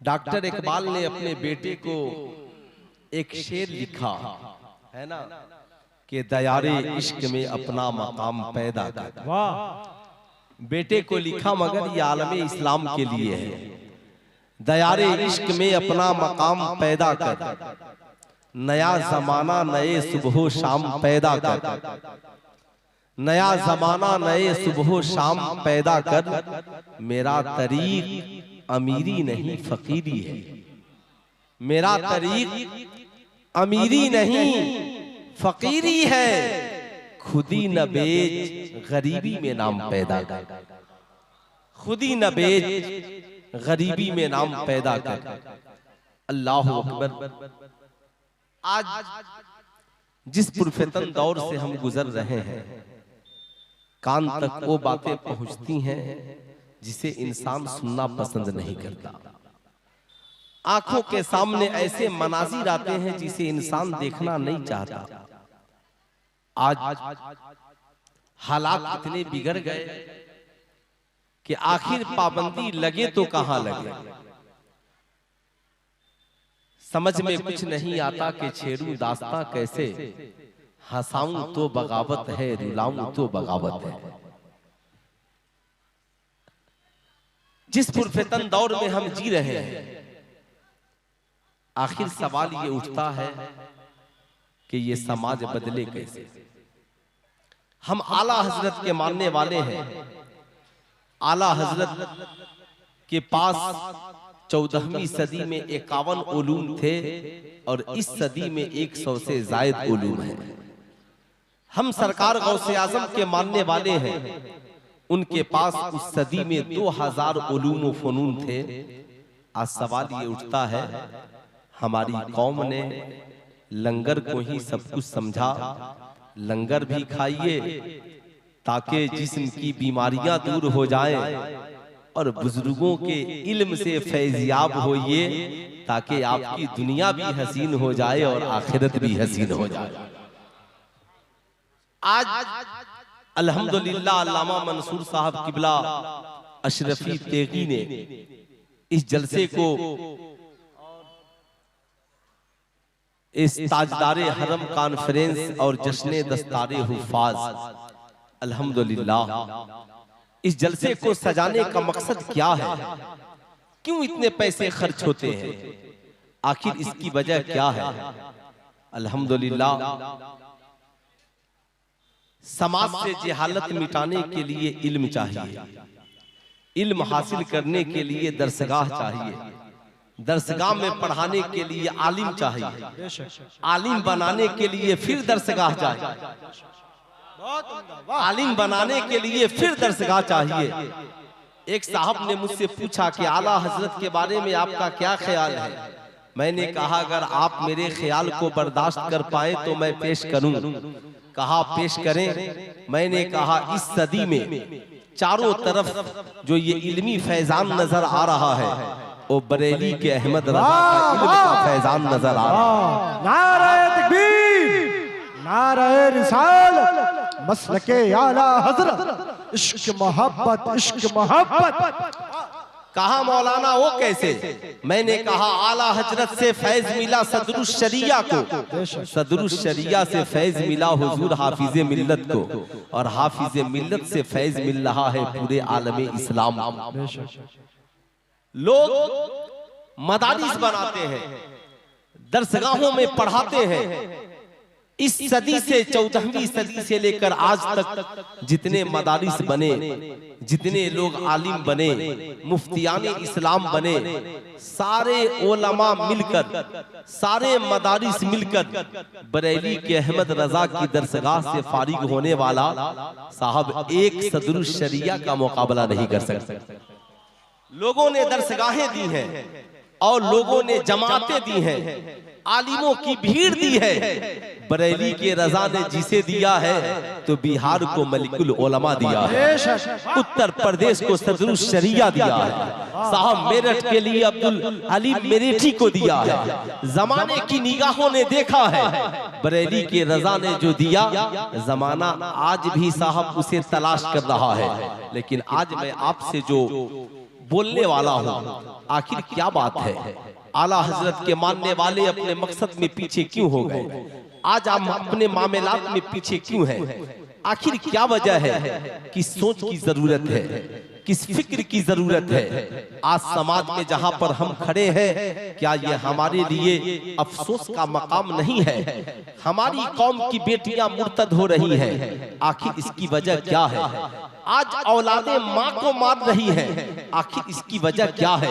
Doctor Iqbal ने अपने बेटे को एक शेर लिखा है ना कि दयारे इश्क में अपना मकाम पैदा कर। वाह। बेटे को लिखा मगर ये आलमे इस्लाम के लिए है। दयारे इश्क में अपना मकाम पैदा कर, नया जमाना नए सुबह शाम पैदा कर, नया जमाना नए सुबह शाम पैदा कर। मेरा तरीक अमीरी नहीं फकीरी है, मेरा तरीक अमीरी नहीं फकीरी है। खुदी न बेच गरीबी में नाम पैदा कर, खुदी न बेच गरीबी में नाम पैदा कर। अल्लाह अकबर। आज जिस पुरफितन दौर से हम गुजर रहे हैं, कान तक वो बातें पहुंचती हैं जिसे इंसान सुनना पसंद नहीं करता। आंखों के सामने ऐसे मनाजिर आते हैं जिसे इंसान देखना नहीं चाहता। आज हालात इतने बिगड़ गए कि आखिर पाबंदी लगे तो कहां लगे। समझ में कुछ नहीं आता कि छेड़ू दास्तां कैसे, हंसाऊं तो बगावत है, रुलाऊं तो बगावत है। जिस पुरफितन दौर में हम जी रहे हैं, आखिर सवाल ये उठता है कि ये समाज बदले कैसे। हम आला हजरत के मानने वाले हैं। आला हजरत के पास 14वीं सदी में 51 उलूम थे और इस सदी में 100 से जायद उलूम है। हम सरकार गौसे आजम के मानने वाले हैं। उनके पास उस सदी में 2000 उलूम व फनून थे। आज सवाल ये उठता है, हमारी कौम ने लंगर को ही सब कुछ समझा। लंगर भी खाइए ताकि जिस्म की बीमारियां दूर हो जाएं, और बुजुर्गों के इल्म से फैज़याब होइए ताकि आपकी दुनिया भी हसीन हो जाए और आखिरत भी हसीन हो जाए। आज अल्हम्दुलिल्लाह अल्लामा मंसूर साहब किबला अशरफी तेगी ने इस जलसे को, इस ताजदारे हरम कॉन्फ्रेंस और जश्ने दस्तारे हुफाज, अल्हम्दुलिल्लाह इस जलसे को सजाने का मकसद क्या है, क्यों इतने पैसे खर्च होते हैं, आखिर इसकी वजह क्या है। अल्हम्दुलिल्लाह समाज से जहालत मिटाने के लिए इल्म चाहिए। इल्म हासिल करने के लिए दरसगाह चाहिए। दरसगाह में पढ़ाने के लिए आलिम चाहिए। आलिम बनाने के लिए फिर दरसगाह चाहिए। आलिम बनाने के लिए फिर दरसगाह चाहिए। एक साहब ने मुझसे पूछा कि आला हजरत के बारे में आपका क्या ख्याल है। मैंने कहा अगर आप मेरे ख्याल को बर्दाश्त कर पाए तो मैं पेश करूं। कहा पेश करें। मैंने कहा इस सदी में चारों तरफ जो ये इल्मी फैजान नजर आ रहा है, वो बरेली के अहमद रजा का इल्म का फैजान नजर आ रहा है। नारे तकबीर, नारे रिसालत, मसलके आला हजरत, इश्क मोहब्बत, इश्क मोहब्बत। कहा मौलाना वो कैसे। मैंने कहा आला हजरत से फैज मिला सदरुस शरिया को, सदरुस शरिया से फैज मिला हुजूर हाफिज मिल्लत को, और हाफिज मिल्लत से फैज मिल रहा है पूरे आलमे इस्लाम। लोग मदारिस बनाते हैं, दरसगाहों में पढ़ाते हैं। इस सदी से 14वीं सदी से लेकर आज तक जितने मदारिस बने, जितने लोग आलिम बने, मुफ्तियाने इस्लाम बने, सारे उलमा मिलकर, सारे मदारिस मिलकर बरेली के अहमद रजा की दरसगाह से फारिग होने वाला साहब एक सदरुस शरिया का मुकाबला नहीं कर सकते। लोगों ने दरसगाहें दी हैं और लोगों ने जमातें दी हैं, आलिमों की भीड़ दी है। बरेली के रजा ने जिसे दिया है तो बिहार को मलिकुल उलमा दिया है, उत्तर प्रदेश को सदरुस शरिया दिया है, साहब मेरठ के लिए अब्दुल हलीम मेरठी को दिया है। जमाने की निगाहों ने देखा है बरेली के रजा ने जो दिया, जमाना आज भी साहब उसे तलाश कर रहा है। लेकिन आज मैं आपसे जो बोलने वाला हूँ, आखिर क्या बात है? आला हजरत के मानने वाले अपने मकसद में पीछे क्यों हो गए? आज हम अपने मामलात में पीछे क्यों हैं? आखिर क्या वजह है? किस सोच की जरूरत है, किस फिक्र की जरूरत है? आज समाज में जहां पर हम खड़े हैं, क्या ये हमारे लिए अफसोस का मकाम नहीं है? हमारी कौम की बेटियां मुर्तद हो रही हैं, आखिर इसकी वजह क्या है? आज औलादे माँ को मार रही हैं, आखिर इसकी वजह क्या है?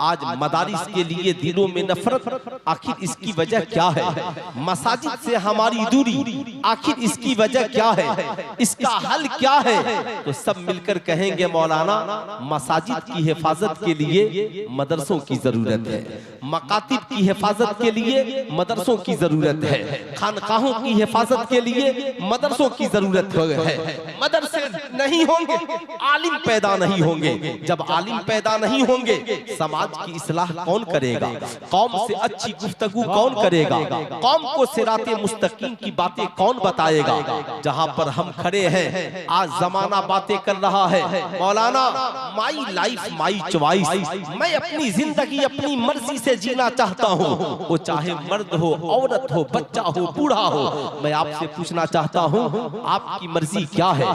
आज मदारिस के लिए दिलों में नफरत, आखिर इसकी वजह क्या है? मसाजिद से हमारी दूरी, आखिर इसकी वजह क्या है? इसका हल क्या है? तो सब मिलकर कहेंगे मौलाना, मसाजिद की हिफाजत के लिए मदरसों की जरूरत है, मकातिब की हिफाजत के लिए मदरसों की जरूरत है, खानकाहों की हिफाजत के लिए मदरसों की जरूरत है। मदरसे नहीं होंगे, आलिम पैदा नहीं होंगे। जब आलिम पैदा नहीं होंगे, समाज की इस्लाह कौन करेगा? कौम से अच्छी गुफ्तगू कौन करेगा? कौम को सिराते मुस्तकीम की बातें कौन बताएगा? जहां पर हम खड़े हैं, आज जमाना बातें कर रहा है, मौलाना माई लाइफ माई चॉइस, मैं अपनी जिंदगी अपनी मर्जी से जीना चाहता हूँ, वो चाहे मर्द हो, औरत हो, बच्चा हो, बूढ़ा हो। मैं आपसे पूछना चाहता हूँ, आपकी मर्जी क्या है?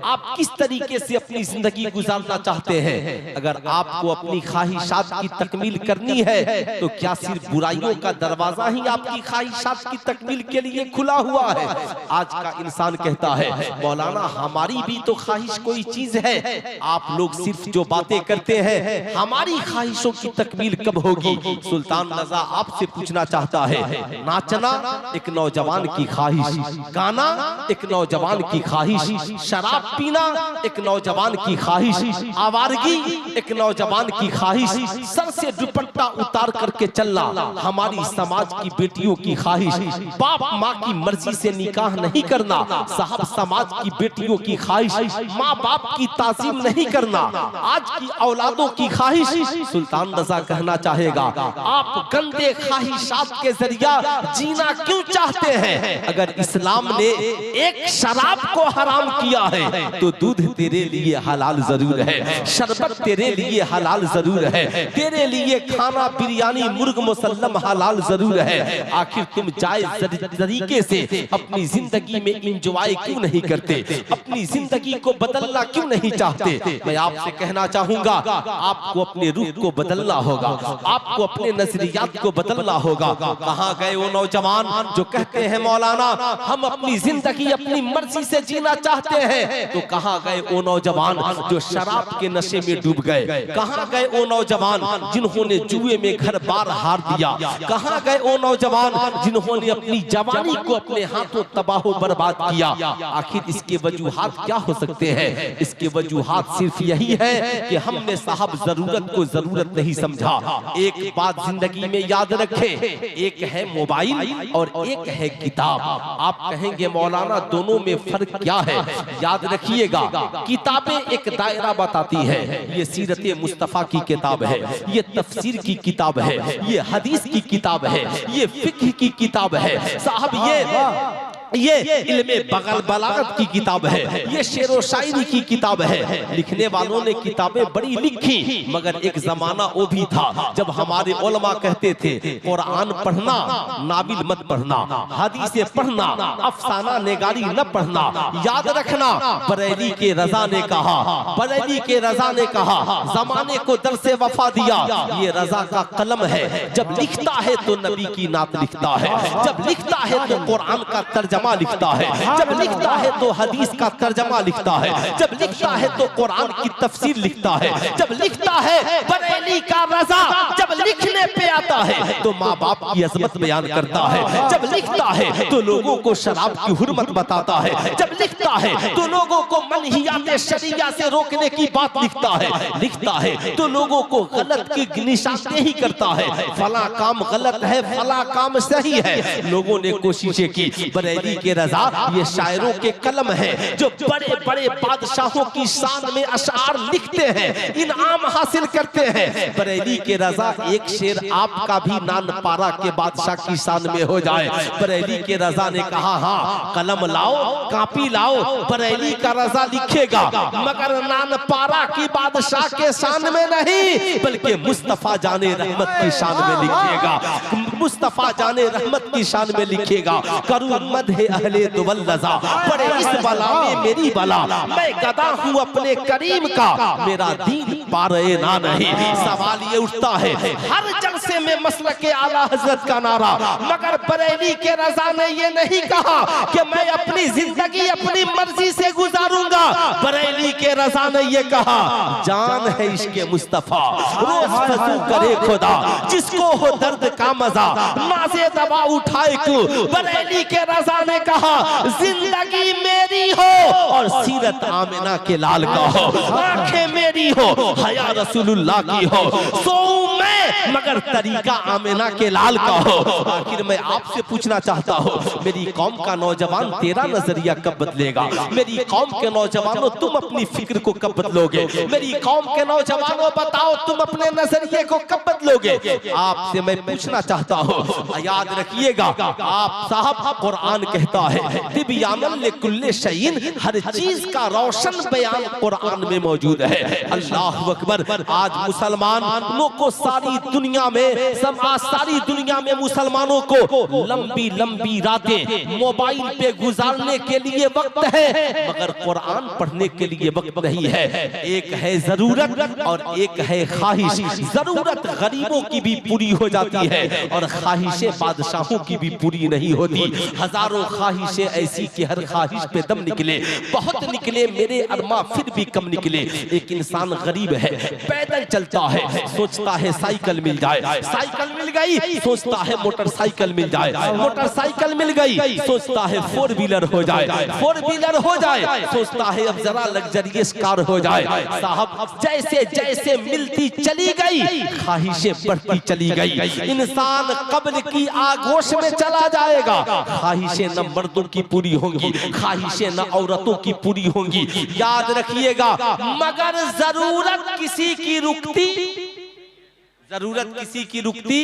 आप किस तरीके से अपनी जिंदगी गुजारना चाहते हैं? अगर आपको अपनी ख्वाहिशात की तकमील करनी है, तो क्या सिर्फ बुराइयों का दरवाजा ही आपकी ख्वाहिशात की तकमील के लिए खुला हुआ है? आज का इंसान कहता है, मौलाना हमारी भी तो ख्वाहिश कोई चीज है, आप लोग सिर्फ जो बातें करते हैं, हमारी ख्वाहिशों की तकमील कब होगी? सुल्तान रजा आपसे पूछना चाहता है, नाचना एक नौजवान की ख्वाहिश, गाना एक नौजवान की ख्वाहिश, शराब पीना एक नौजवान की ख्वाहिश, आवारगी एक नौजवान की ख्वाहिश, सर से दुपट्टा उतार करके चलना हमारी समाज की बेटियों की ख्वाहिश, बाप माँ की मर्जी से निकाह नहीं करना साहब समाज की बेटियों की ख्वाहिश, माँ बाप की ताजीम नहीं करना आज की औलादों की ख्वाहिश। सुल्तान रजा कहना चाहेगा, आप गंदे ख्वाहिशात के जरिया जीना क्यों चाहते हैं? अगर इस्लाम ने एक शराब को हराम किया है, तो दूध तेरे लिए हलाल जरूर है, शरबत तेरे लिए हलाल जरूर है, तेरे लिए खाना बिरयानी मुर्ग मुसल्लम हलाल जरूर है। आखिर तुम जायज तरीके से अपनी जिंदगी में इंजॉय क्यों नहीं करते? अपनी जिंदगी को बदलना क्यों नहीं चाहते? मैं आपसे कहना चाहूंगा, आपको अपने रूह को बदलना होगा, आपको अपने नजरियात को बदलना होगा। कहाँ गए वो नौजवान जो कहते हैं मौलाना हम अपनी जिंदगी अपनी मर्जी से जीना चाहते हैं? तो कहाँ गए वो नौजवान जो शराब के नशे में डूब गए? कहाँ गए वो नौजवान जिन्होंने जुए में घर बार हार दिया? कहाँ गए वो नौजवान जिन्होंने अपनी जवानी को अपने हाथों तबाह बर्बाद किया? आखिर इसके वजूहात क्या हो सकते हैं? इसके वजूहात सिर्फ यही है कि हमने साहब जरूरत को जरूरत नहीं समझा। एक बात जिंदगी में याद रखे, एक है मोबाइल और एक है किताब। आप कहेंगे मौलाना दोनों में फर्क क्या है? याद रखिएगा, किताबें एक दायरा बताती है, ये सीरत मुस्तफा की किताब है, ये तफसीर की किताब है, ये हदीस की किताब है, ये फिक्र की किताब है साहब, ये इल्मे बलागत की किताब है, ये शेर व शायरी की किताब है। लिखने वालों ने किताबें बड़ी लिखी, मगर एक जमाना वो भी था जब हमारे उलमा कहते थे कुरान पढ़ना नाबिल मत पढ़ना, हदीसें पढ़ना अफसाना निगारी न पढ़ना। याद रखना, बरेली के रजा ने कहा, बरेली के रजा ने कहा, जमाने को दरसे वफा दिया, ये रजा का कलम है, जब लिखता है तो नबी की नात लिखता है, जब लिखता है तो कुरान का तर्जमा लिखता है, जब लिखता है तो हदीस का तर्जमा लिखता है, जब लिखता है तो कुरान की तफसीर लिखता है, जब लिखता है बरेली का रजा, जब लिखने पे आता है तो माँ बाप की अजमत बयान करता है, जब लिखता है तो लोगों को शराब की हुर्मत बताता है, जब लिखता है तो लोगों को मनहियात शरिया से रोकने की बात लिखता है, लिखता है तो लोगों को गलत की निशानदेही करता है, फला काम गलत है, फला काम सही है। लोगों ने कोशिशें की, बरेली के रजा ये शायरों के कलम है जो बड़े बड़े बादशाहों की शान में अशआर लिखते हैं, इनाम हासिल करते हैं। बरेली के रजा एक शेर आप आपका भी नान पारा के बादशाह की शान में हो जाए। बरेली के रजा ने कहा हाँ कलम लाओ कापी लाओ, बरेली का रजा लिखेगा मगर नान पारा की बादशाह के शान में नहीं बल्कि मुस्तफा जाने रहमत की शान में लिखेगा, मुस्तफा जाने रहमत की शान में लिखेगा। करूं मदहे अहले दुवल रजा, बड़े इस बला में मेरी बला, मैं गदा हूँ अपने करीम का, मेरा दीन पारे ना नहीं। सवाल ये उठता है हर जलसे में मसलक के आला हजरत का नारा, मगर बरेली के रजा ने ये नहीं कहा कि मैं अपनी जिंदगी अपनी मर्जी से गुजारूंगा। बरेली के रजा ने ये कहा जान है इश्क़ मुस्तफा रोज फजू करे खुदा, जिसको हो दर्द का मजा नाज़े दबा उठाए क्यों। बरेली के रजा ने कहा जिंदगी मेरी हो और सीरत आमिना के लाल का हो, आंखें मेरी हो हया रसूलुल्लाह की हो, सोऊं मैं मगर तरीका आमिना के लाल का हो। आखिर मैं आपसे पूछना चाहता हूँ मेरी कौम का नौजवान तेरा नजरिया कब बदलेगा? मेरी कौम के नौजवानों तुम अपनी फिक्र को कब बदलोगे? मेरी कौम के नौजवानों बताओ तुम अपने नजरिए को कब बदलोगे? आपसे मैं पूछना चाहता हूँ, याद रखिएगा आप साहब कुरान कहता है तिबयानन लिकुल्ले शैइन, हर चीज का रोशन बयान कुरान में मौजूद है। अल्लाह अकबर। आज मुसलमानों को सारी दुनिया में सारी दुनिया में मुसलमानों को लंबी लंबी रातें मोबाइल पे गुजारने के लिए वक्त है मगर कुरान पढ़ने के लिए वक्त नहीं है। एक है जरूरत और एक है ख्वाहिश। जरूरत गरीबों की भी पूरी हो जाती है और ख्वाहिशें बादशाहों की भी पूरी नहीं होती। हजारों ख्वाहिशें ऐसी कि हर ख्वाहिश पे दम निकले, बहुत निकले मेरे अरमा फिर भी कम निकले। एक इंसान गरीब है पैदल चलता है सोचता है साइकिल मिल जाए, साइकिल मिल गई सोचता है मोटरसाइकिल मिल जाए, मोटरसाइकिल मिल गई सोचता है फोर व्हीलर हो जाए, फोर व्हीलर हो जाए सोचता है अब जरा लग्जरियस कार हो जाए। साहब जैसे जैसे मिलती चली गई ख्वाहिशें बढ़ती चली गई। इंसान कब्र की आगोश में चला जाएगा। ख्वाहिशें न मर्दों की पूरी होंगी, ख्वाहिशें न औरतों की पूरी होंगी। याद रखिएगा मगर जरूरत किसी की रुकती, जरूरत किसी की रुकती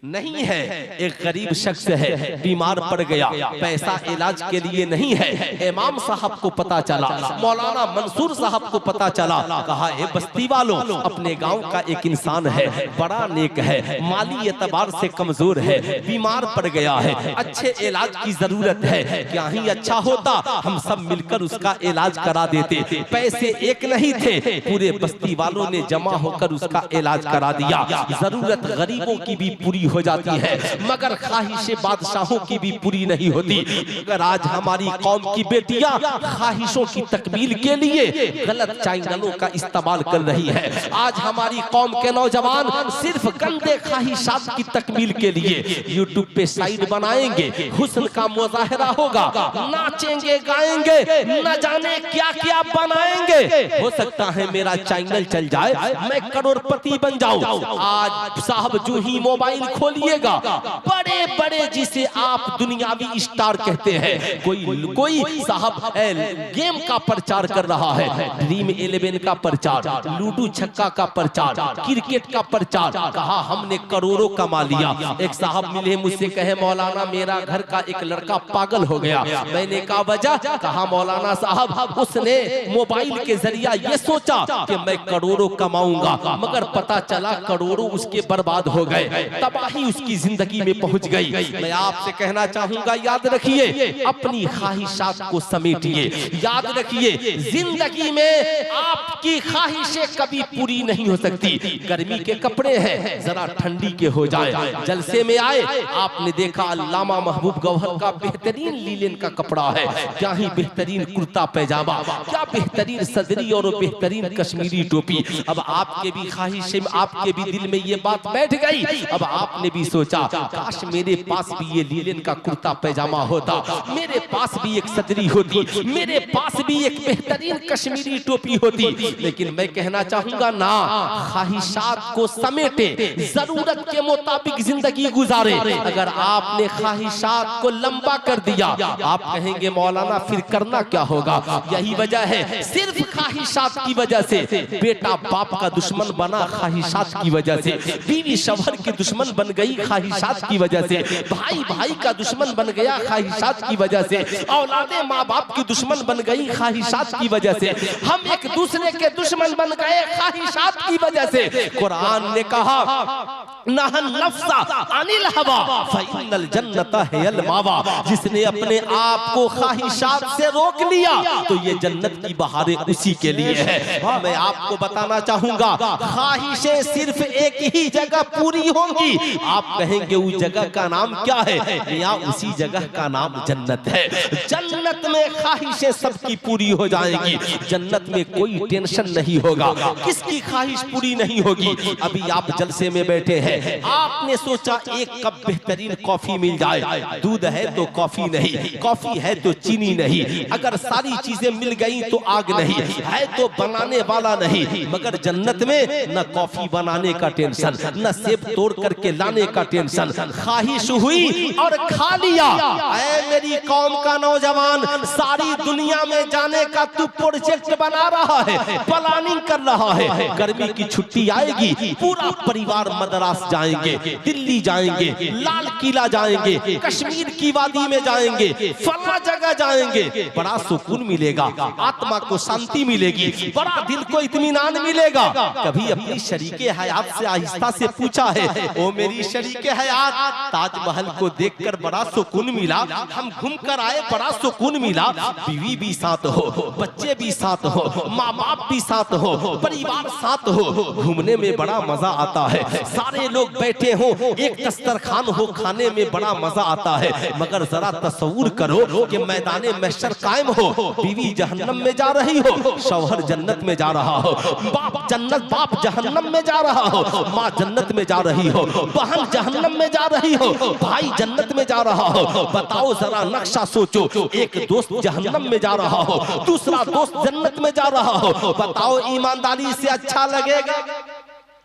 नहीं है। एक गरीब शख्स है बीमार पड़ गया, पैसा इलाज के लिए नहीं है। इमाम साहब को पता चला, मौलाना मंसूर साहब को पता चला, कहा ए बस्ती वालों अपने गांव का एक इंसान है बड़ा नेक है, माली एतबार से कमजोर है, बीमार पड़ गया है, अच्छे इलाज की जरूरत है। क्या ही अच्छा होता हम सब मिलकर उसका इलाज करा देते। पैसे एक नहीं थे, पूरे बस्ती वालों ने जमा होकर उसका इलाज करा दिया। जरूरत गरीबों की भी पूरी हो जाती है मगर ख्वाहिशें बादशाहों की भी पूरी नहीं होती। अगर आज हमारी कौम की बेटियां ख्वाहिशों की तकमील के लिए गलत चैनलों का इस्तेमाल कर रही है, आज हमारी कौम के नौजवान सिर्फ गंदे ख्वाहिशात की तकमील के लिए यूट्यूब पे साइट बनाएंगे, हुस्न का मुजाहरा होगा, नाचेंगे गाएंगे, न जाने क्या क्या बनाएंगे। हो सकता है मेरा चैनल चल जाए, मैं करोड़पति बन जाऊं। आज साहब जो ही मोबाइल खोलिएगा बड़े बड़े जिसे आप दुनियावी स्टार कहते हैं, कोई साहब गेम का प्रचार कर रहा है, ड्रीम 11 का प्रचार, लूडो छक्का का प्रचार, क्रिकेट का प्रचार, कहा हमने करोड़ों कमा लिया। एक साहब मिले मुझसे कहे मौलाना मेरा घर का एक लड़का पागल हो गया। मैंने कहा वजह? कहा मौलाना साहब उसने मोबाइल के जरिया ये सोचा कि मैं करोड़ों कमाऊंगा मगर पता चला करोड़ों उसके बर्बाद हो गए, तबाही उसकी जिंदगी में पहुंच गई। मैं आपसे कहना चाहूंगा याद रखिए अपनी ख्वाहिशात को समेटिए। याद रखिए जिंदगी में आपकी ख्वाहिशें कभी पूरी नहीं हो सकती। गर्मी के कपड़े हैं जरा ठंडी के हो जाए। जलसे में आए आपने देखा अल्लामा महबूब गौहर का बेहतरीन लीलन का कपड़ा है, क्या ही बेहतरीन कुर्ता पैजामा, क्या बेहतरीन सदरी और बेहतरीन कश्मीरी टोपी। अब आपके भी ख्वाहिशें, आपके भी दिल में ये बात बैठ गई। अब आप आपने भी सोचा काश मेरे पास भी ये लीलन का कुर्ता पैजामा होता, मेरे पास भी एक सदरी होती, मेरे पास भी एक बेहतरीन कश्मीरी टोपी होती। लेकिन मैं कहना चाहूंगा ना, ख्वाहिशात को समेटे, जरूरत के मुताबिक जिंदगी गुजारे। अगर आपने ख्वाहिशात को लंबा कर दिया, आप कहेंगे मौलाना फिर करना क्या होगा। यही वजह है, सिर्फ ख्वाहिशात की वजह से बेटा बाप का दुश्मन बना, ख्वाहिशात की वजह से बीवी शौहर की दुश्मन बन गई, ख्वाहिशात की वजह से भाई भाई का दुश्मन बन गया, ख्वाहिशात की वजह से औलादे माँ बाप की दुश्मन बन गई, ख्वाहिशात की वजह से हम एक दूसरे के दुश्मन बन गए, ख्वाहिशात की वजह से। कुरान ने कहा नहन नफ्सा अनिल हवा फइन्नल जन्नता हियल मावा, जिसने अपने आप को ख्वाहिशात से रोक लिया तो ये जन्नत की बहारें उसी के लिए है। मैं आपको बताना चाहूंगा, ख्वाहिशें सिर्फ एक ही जगह पूरी होंगी। आप कहेंगे उस जगह का नाम क्या है? या उसी जगह का नाम जन्नत है। जन्नत में ख्वाहिशें सबकी पूरी हो जाएंगी, जन्नत में कोई टेंशन नहीं होगा, किसकी ख्वाहिश पूरी नहीं होगी। अभी आप जलसे में बैठे हैं, आपने सोचा एक कप बेहतरीन कॉफी मिल जाए, दूध है तो कॉफी नहीं, कॉफी है तो चीनी नहीं, अगर सारी चीजें मिल गई तो आग नहीं है तो बनाने वाला नहीं। मगर जन्नत में न कॉफी बनाने का टेंशन, न सेब तोड़ करके लाने का टेंशन, ख्वाहिश हुई और खा लिया। ऐ मेरी कौम का नौजवान, सारी दुनिया में जाने का तू प्रोजेक्ट बना रहा है, प्लानिंग कर रहा है। गर्मी की छुट्टी आएगी, पूरा परिवार मद्रास जाएंगे, दिल्ली जाएंगे, लाल किला जाएंगे, कश्मीर की वादी में जाएंगे, फला जगह जाएंगे, बड़ा सुकून मिलेगा, आत्मा को शांति मिलेगी, बड़ा दिल को इत्मीनान मिलेगा। कभी अपनी शरीके हयात से आहिस्ता से पूछा है, ओ मेरी शरीके हयात, ताजमहल को देखकर बड़ा सुकून मिला, हम घूम कर आए बड़ा सुकून मिला, बीवी भी साथ हो, बच्चे भी साथ हो, माँ बाप भी साथ हो, परिवार साथ हो, घूमने में बड़ा मजा आता है, सारे लोग बैठे हो, एक दस्तरखान हो, खाने में बड़ा मजा आता है। मगर जरा तस्वूर करो कि मैदाने महशर कायम हो, बीवी जहन्नम में जा रही हो, शौहर जन्नत में जा रहा हो, बाप जहन्नम में जा रहा हो, माँ जन्नत में जा रही हो, बहन जहन्नम में जा रही हो, भाई जन्नत में जा रहा हो। बताओ जरा नक्शा सोचो, एक दोस्त जहन्नम में जा रहा हो, दूसरा दोस्त जन्नत में जा रहा हो, बताओ ईमानदारी से अच्छा लगेगा?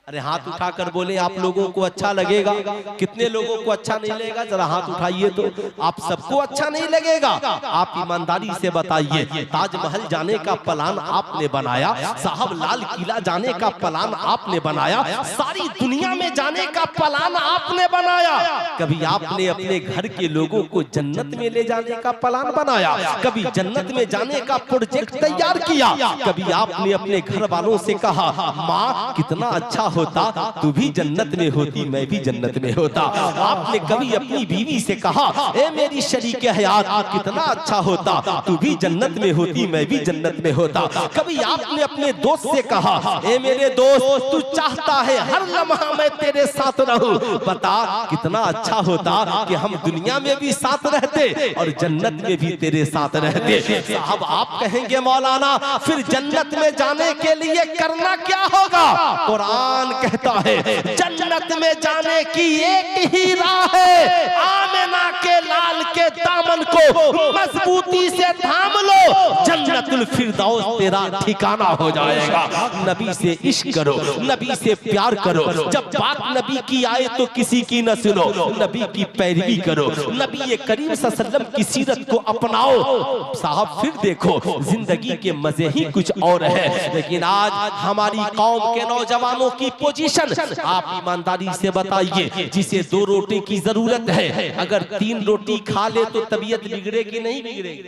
अरे हाथ उठाकर बोले, आप लोगों को अच्छा लगेगा? कितने लोगों को अच्छा नहीं लगेगा? जरा हाथ उठाइए तो। आप सबको अच्छा नहीं लगेगा? आप ईमानदारी से बताइए। ताजमहल जाने का प्लान आपने बनाया, साहब लाल किला जाने का प्लान आपने बनाया, सारी दुनिया में जाने का प्लान आपने बनाया। कभी आपने अपने घर के लोगों को जन्नत में ले जाने का प्लान बनाया? कभी जन्नत में जाने का प्रोजेक्ट तैयार किया? कभी आपने अपने घर वालों से कहा, माँ कितना अच्छा होता तू भी जन्नत में होती, मैं भी जन्नत में होता? आपने कभी अपनी बीवी से कहा, ए मेरी शरीके हयात कितना अच्छा होता तू भी जन्नत में होती, मैं भी जन्नत में होता? कभी आपने अपने दोस्त से कहा, ए मेरे दोस्त तू चाहता है हर लम्हा मैं तेरे साथ रहूं, बता कितना अच्छा होता कि हम दुनिया में भी साथ रहते और जन्नत में भी तेरे साथ रहते। साहब आप कहेंगे मौलाना फिर जन्नत में जाने के लिए करना क्या होगा? कुरान कहता है जन्नत में जाने की एक ही राह है, आमिना के लाल के दामन को मजबूती से थाम लो, जन्नतुल फिरदौस तेरा ठिकाना हो जाएगा। नबी से इश्क करो, नबी से प्यार करो, जब बात नबी की आए तो किसी की न सुनो, नबी की पैरवी करो, नबी करीम सल्लल्लाहु अलैहि वसल्लम की सीरत को अपनाओ। साहब फिर देखो जिंदगी के मजे ही कुछ और है। लेकिन आज हमारी कौम के नौजवानों की पोजीशन आप ईमानदारी से बताइए, जिसे 2 रोटी की जरूरत है, अगर 3 रोटी खा ले तो तबीयत बिगड़ेगी नहीं बिगड़ेगी?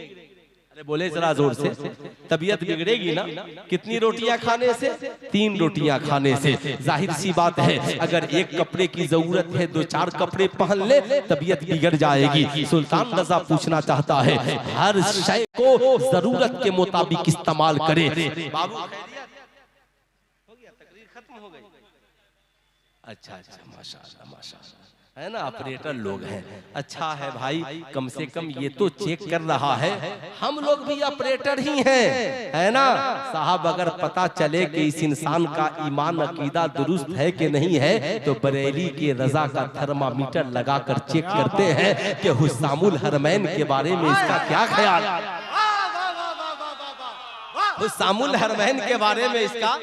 अरे बोले जरा जोर से, तबीयत बिगड़ेगी ना? कितनी रोटियां खाने से? 3 रोटियां खाने से। जाहिर सी बात है अगर एक कपड़े की जरूरत है 2-4 कपड़े पहन ले तबीयत बिगड़ जाएगी। सुल्तान रजा पूछना चाहता है हर शय को जरूरत के मुताबिक इस्तेमाल करे। बाबू अच्छा अच्छा, माशाअल्लाह माशाअल्लाह, है ना, ऑपरेटर लोग हैं। अच्छा है भाई, कम से कम ये तो चेक कर रहा है, हम लोग भी ऑपरेटर ही हैं, है ना साहब। अगर पता चले कि इस इंसान का ईमान अकीदा दुरुस्त है कि नहीं है, तो बरेली के रजा का थर्मामीटर लगाकर चेक करते हैं कि हुस्सामुल हरमैन के बारे में इसका क्या ख्याल, हुस्सामुल हरमैन के बारे में इसका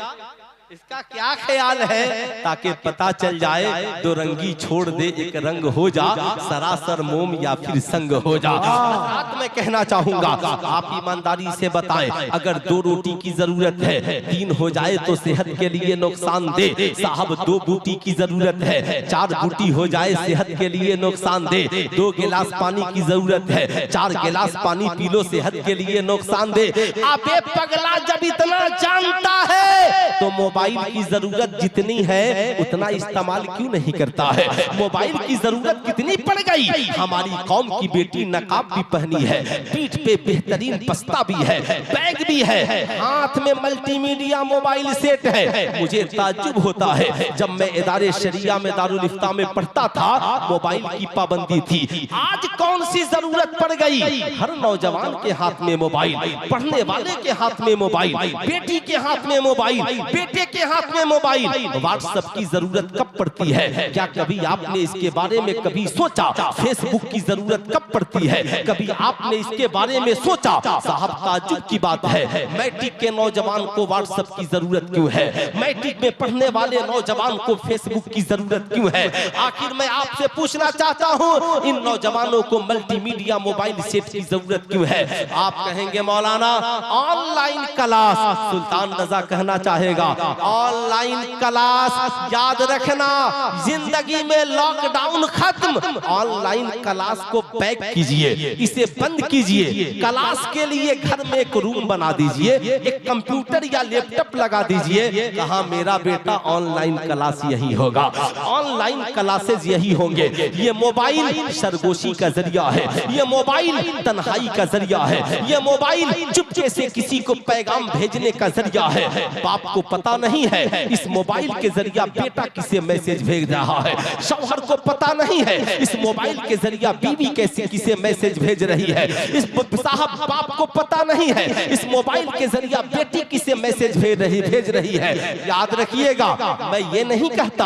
क्या ख्याल है, ताकि पता चल जाए। दो रंगी छोड़ दे एक रंग हो जा, सरासर मोम या फिर संग हो जा। साथ में कहना चाहूंगा, आप ईमानदारी से बताएं, अगर 2 रोटी की जरूरत है, 3 हो जाए तो सेहत के लिए नुकसान दे साहब। 2 बूटी की जरूरत है, 4 बूटी हो जाए सेहत के लिए नुकसान दे। 2 गिलास पानी की जरूरत है, 4 गिलास पानी पी लो सेहत के लिए नुकसान दे। अबे पगला, जब इतना जानता है तो मोबाइल की जरूरत जितनी है उतना इस्तेमाल क्यों नहीं करता है। मोबाइल की जरूरत कितनी पड़ गई, हमारी कौम की बेटी नकाब भी पहनी है, पीठ पे बेहतरीन बस्ता भी है, बैग भी है, हाथ में मल्टीमीडिया मोबाइल सेट है। मुझे ताज्जुब होता है, जब मैं इदारे शरिया में दारुल इफ्ता में पढ़ता था, मोबाइल की पाबंदी थी। आज कौन सी जरूरत पड़ गई, हर नौजवान के हाथ में मोबाइल, पढ़ने वाले के हाथ में मोबाइल, बेटी के हाथ में मोबाइल, बेटे के हाथ में मोबाइल। व्हाट्सएप की जरूरत कब पड़ती है, क्या कभी आपने इसके बारे में कभी सोचा। फेसबुक की जरूरत कब पड़ती है, कभी आपने इसके बारे में सोचा। साहब ताज्जुब की बात है, मैट्रिक के नौजवान को व्हाट्सएप की जरूरत क्यों है, मैट्रिक में पढ़ने वाले नौजवान को फेसबुक की जरूरत क्यों है। आखिर मैं आपसे पूछना चाहता हूँ, इन नौजवानों को मल्टीमीडिया मोबाइल सेट की जरूरत क्यों है। आप कहेंगे मौलाना ऑनलाइन क्लास, सुल्तान रजा कहना चाहेगा ऑनलाइन क्लास। याद रखना, जिंदगी में लॉकडाउन खत्म, ऑनलाइन क्लास को बैक कीजिए, इसे बंद कीजिए। क्लास के लिए घर में एक रूम बना दीजिए, एक कंप्यूटर या लैपटॉप लगा दीजिए। कहा मेरा बेटा ऑनलाइन क्लास यही होगा, ऑनलाइन क्लासेस यही होंगे। ये मोबाइल सरगोशी का जरिया है, ये मोबाइल तन्हाई का जरिया है, ये मोबाइल चुपके से किसी को पैगाम भेजने का जरिया है। बाप को पता नहीं है इस मोबाइल के जरिया बेटा किसे मैसेज भेज रहा है, शौहर को पता नहीं है इस मोबाइल के जरिया बीवी कैसे किसे मैसेज भेज रही है। इस साहब बाप को पता नहीं है इस मोबाइल के जरिया बेटी किसे मैसेज भेज रही है। याद रखिएगा, मैं ये नहीं कहता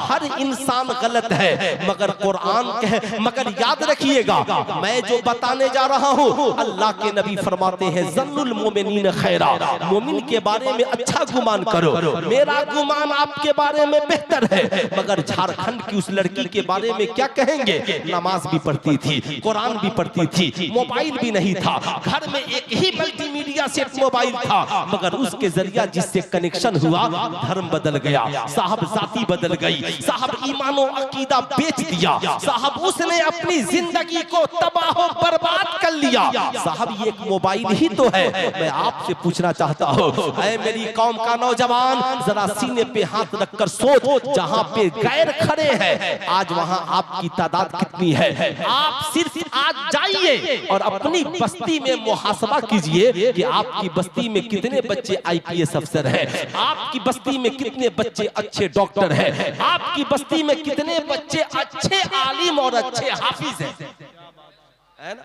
हर इंसान गलत है, मगर कुरान कहे, मगर याद रखिएगा मैं जो बताने जा रहा हूँ, अल्लाह के नबी फरमाते हैं ज़न्नुल मोमिनीन खैरा, मोमिन के बारे में अच्छा गुमान करो। मेरा गुमान आपके बारे में बेहतर है, मगर झारखंड की उस लड़की के बारे में क्या कहेंगे। नमाज भी पढ़ती थी, कुरान भी पढ़ती थी, मोबाइल भी नहीं था, घर में एक ही मल्टीमीडिया सेट मोबाइल था, मगर उसके जरिया जिससे कनेक्शन हुआ धर्म बदल गया साहब, जाति बदल गई साहब, ईमानो अकीदा बेच दिया साहब, उसने अपनी जिंदगी को तबाह बर्बाद कर लिया साहब। ये एक मोबाइल ही तो है। मैं आपसे पूछना चाहता हूँ, ऐ मेरी कौम का नौजवान, जरा सीने पे हाथ रखकर सोच, जहाँ पे गैर खड़े हैं आज वहाँ आपकी तादाद कितनी है। आप सिर्फ आज जाइए और अपनी बस्ती में मुहासबा कीजिए कि आपकी बस्ती में कितने बच्चे IPS अफसर हैं, आपकी बस्ती में कितने बच्चे अच्छे डॉक्टर हैं, आपकी बस्ती में कितने बच्चे अच्छे आलिम और अच्छे हाफिज हैं।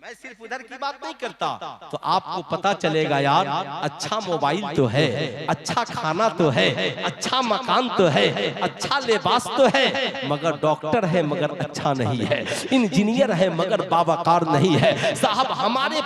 मैं सिर्फ उधर की बात नहीं करता, तो आपको पता चलेगा यार, अच्छा मोबाइल तो है, अच्छा खाना तो है, अच्छा मकान तो है, अच्छा लिबास तो है, मगर डॉक्टर है मगर अच्छा नहीं है, इंजीनियर है मगर बावकार नहीं है साहब। हमारे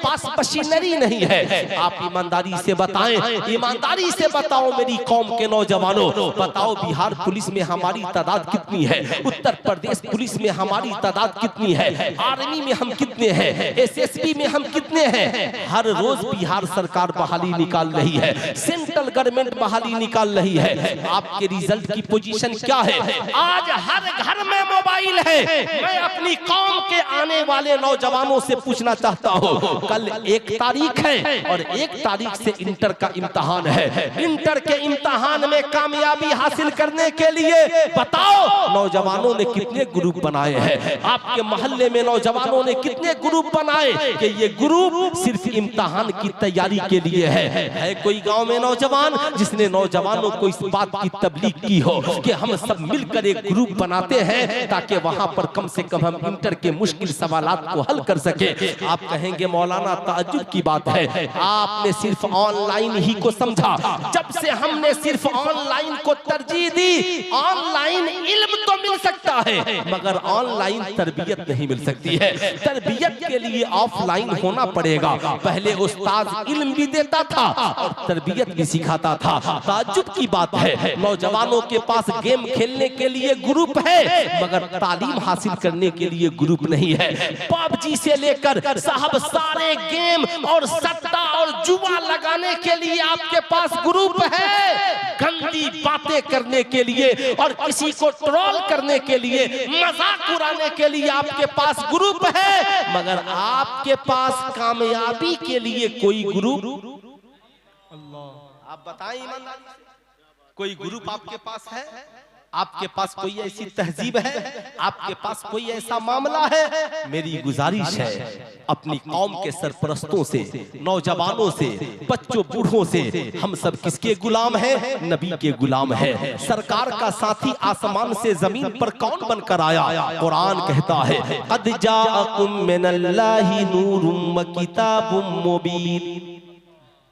पास मशीनरी नहीं है। आप ईमानदारी से बताएं, ईमानदारी से बताओ मेरी कौम के नौजवानों, बताओ बिहार पुलिस में हमारी तादाद कितनी है, उत्तर प्रदेश पुलिस में हमारी तादाद कितनी है, आर्मी में हम कितने हैं, SSB में हम कितने हैं। हर रोज बिहार सरकार बहाली निकाल रही है, सेंट्रल गवर्नमेंट बहाली निकाल रही है। आपके रिजल्ट की पोजीशन क्या है? आज हर घर में मोबाइल है। मैं अपनी कौम के आने वाले नौजवानों से पूछना चाहता हूँ, कल 1 तारीख है और 1 तारीख से इंटर का इम्तिहान है। इंटर के इम्तिहान में कामयाबी हासिल करने के लिए बताओ नौजवानों ने कितने ग्रुप बनाए हैं। आपके मोहल्ले में नौजवान नौजवानों ने कितने ग्रुप बनाए कि ये ग्रुप सिर्फ इम्तिहान की तैयारी के लिए है कोई गांव में नौजवान जिसने नौजवानों को इस बात की तबलीग की हो कि हम सब मिलकर एक ग्रुप बनाते हैं ताकि वहां पर कम से कम हम इंटर के मुश्किल सवालात को हल कर सके। आप कहेंगे मौलाना ताज्जुब की बात है, आपने सिर्फ ऑनलाइन ही को समझा। जब से हमने सिर्फ ऑनलाइन को तरजीह दी, ऑनलाइन इल्म तो मिल सकता है मगर ऑनलाइन तरबियत नहीं मिल सकती है। तरबियत के लिए ऑफलाइन होना पड़ेगा। पहले उस्ताद इल्म भी देता था और तरबियत भी सिखाता था। ताज्जुब की बात है, नौजवानों के पास गेम खेलने के लिए ग्रुप है मगर तालीम हासिल करने के लिए ग्रुप नहीं है। पबजी से लेकर साहब सारे गेम और सट्टा और जुआ लगाने के लिए आपके पास ग्रुप है, गंदी बातें करने के लिए और किसी को ट्रोल करने के लिए, मजाक उड़ाने के लिए आपके पास ग्रुप है मगर आपके पास कामयाबी के लिए कोई ग्रुप? आप बताएं ईमानदारी से, कोई ग्रुप आपके पास है? आपके पास कोई ऐसी तहजीब है? आपके पास कोई ऐसा मामला है? मेरी गुजारिश है अपनी कौम के सरपरस्तों से, नौजवानों से, बच्चों बूढ़ों से, हम सब किसके गुलाम हैं? नबी के गुलाम हैं। सरकार का साथी आसमान से जमीन पर कौन बनकर आया? कुरान कहता है क़द जाअकुम मिनल्लाहि नूरुम व किताबुम मुबीन।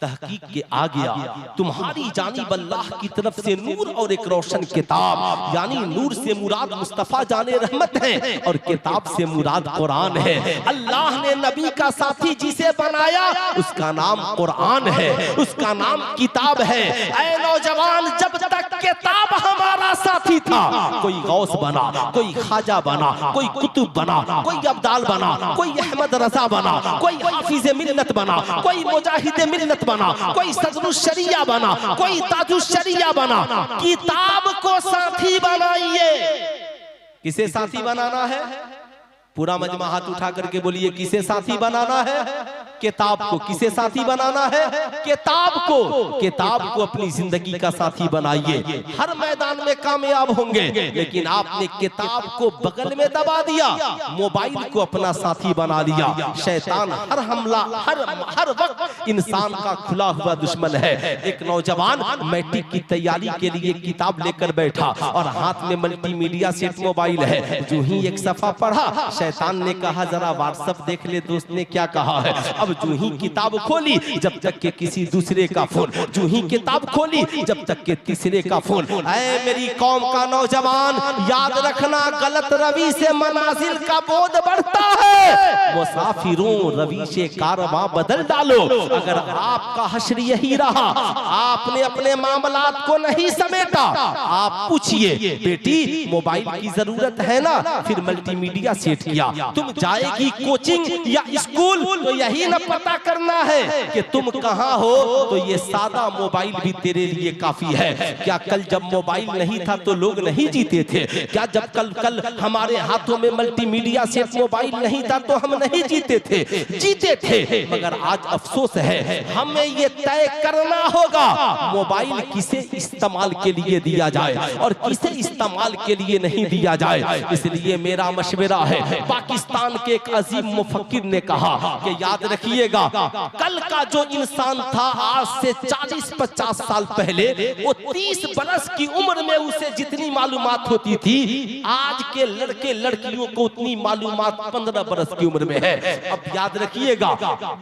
तहकीक के आ गया तुम्हारी जानिब अल्लाह की तरफ से नूर और एक रोशन किताब, यानी नूर से मुराद मुस्तफा जाने रहमत है और किताब से मुराद कुरान है। अल्लाह ने नबी का साथी जिसे बनाया उसका नाम कुरान है, उसका नाम किताब है। ऐ नौजवान, जब तक किताब हमारा साथी था, कोई गौस बना, कोई खाजा बना, कोई कुतुब बना, कोई अब्दाल बना, कोई अहमद रजा बना, कोई हाफिज मिल्लत बना, कोई मुजाहिद मिल्लत बना, कोई सदरुश शरिया बना, कोई ताजुश शरिया बना। किताब को साथी बनाइए। किसे साथी बनाना है? पूरा मजमा हाथ उठा करके बोलिए, किसे साथी बनाना है? किताब को। किसे साथी बनाना है? किताब को। किताब को अपनी जिंदगी का साथी बनाइए, हर मैदान में कामयाब होंगे। लेकिन आपने किताब को बगल में दबा दिया, मोबाइल को अपना साथी बना लिया। शैतान हर हमला, हर वक्त इंसान का खुला हुआ दुश्मन है। एक नौजवान मैट्रिक की तैयारी के लिए किताब लेकर बैठा और हाथ में मल्टीमीडिया सेट मोबाइल है। जो ही एक सफा पढ़ा, शैतान ने कहा जरा व्हाट्सएप देख ले दोस्त ने क्या कहा है। अब जो ही किताब खोली, जब तक के किसी दूसरे का फोन, जो ही किताब खोली जब तक के तीसरे का फोन। ऐ मेरी कौम का नौजवान, याद रखना गलत रवि से मनाजिल का बोझ बढ़ता है। मुसाफिरों रवि से कारवां बदल डालो। अगर आपका हश्र यही रहा, आपने अपने मामलात को नहीं समेटा, आप पूछिए बेटी मोबाइल की जरूरत है ना, फिर मल्टीमीडिया सेट किया। तुम जाएगी कोचिंग या स्कूल तो यही न पता करना है कि तुम कहां हो, तो ये सादा मोबाइल भी तेरे लिए काफी है। क्या कल जब मोबाइल नहीं था तो लोग नहीं जीते थे? क्या जब कल हमारे हाथों में मल्टीमीडिया सेट मोबाइल नहीं था तो हम नहीं जीते थे? जीते थे। मगर आज अफसोस है, हमें ये तय करना होगा मोबाइल किसे इस्तेमाल के लिए दिया जाए और किसे इस्तेमाल के लिए नहीं दिया जाए। इसलिए मेरा मशवरा है, पाकिस्तान के एक अजीम मुफक्किर ने कहा कि याद रखिएगा, कल का जो इंसान था आज से 40-50 साल पहले, वो 30 बरस की उम्र में उसे जितनी मालूमात होती थी, आज के लड़के लड़कियों को उतनी मालूमात 15 बरस की उम्र में है। अब याद रखिएगा,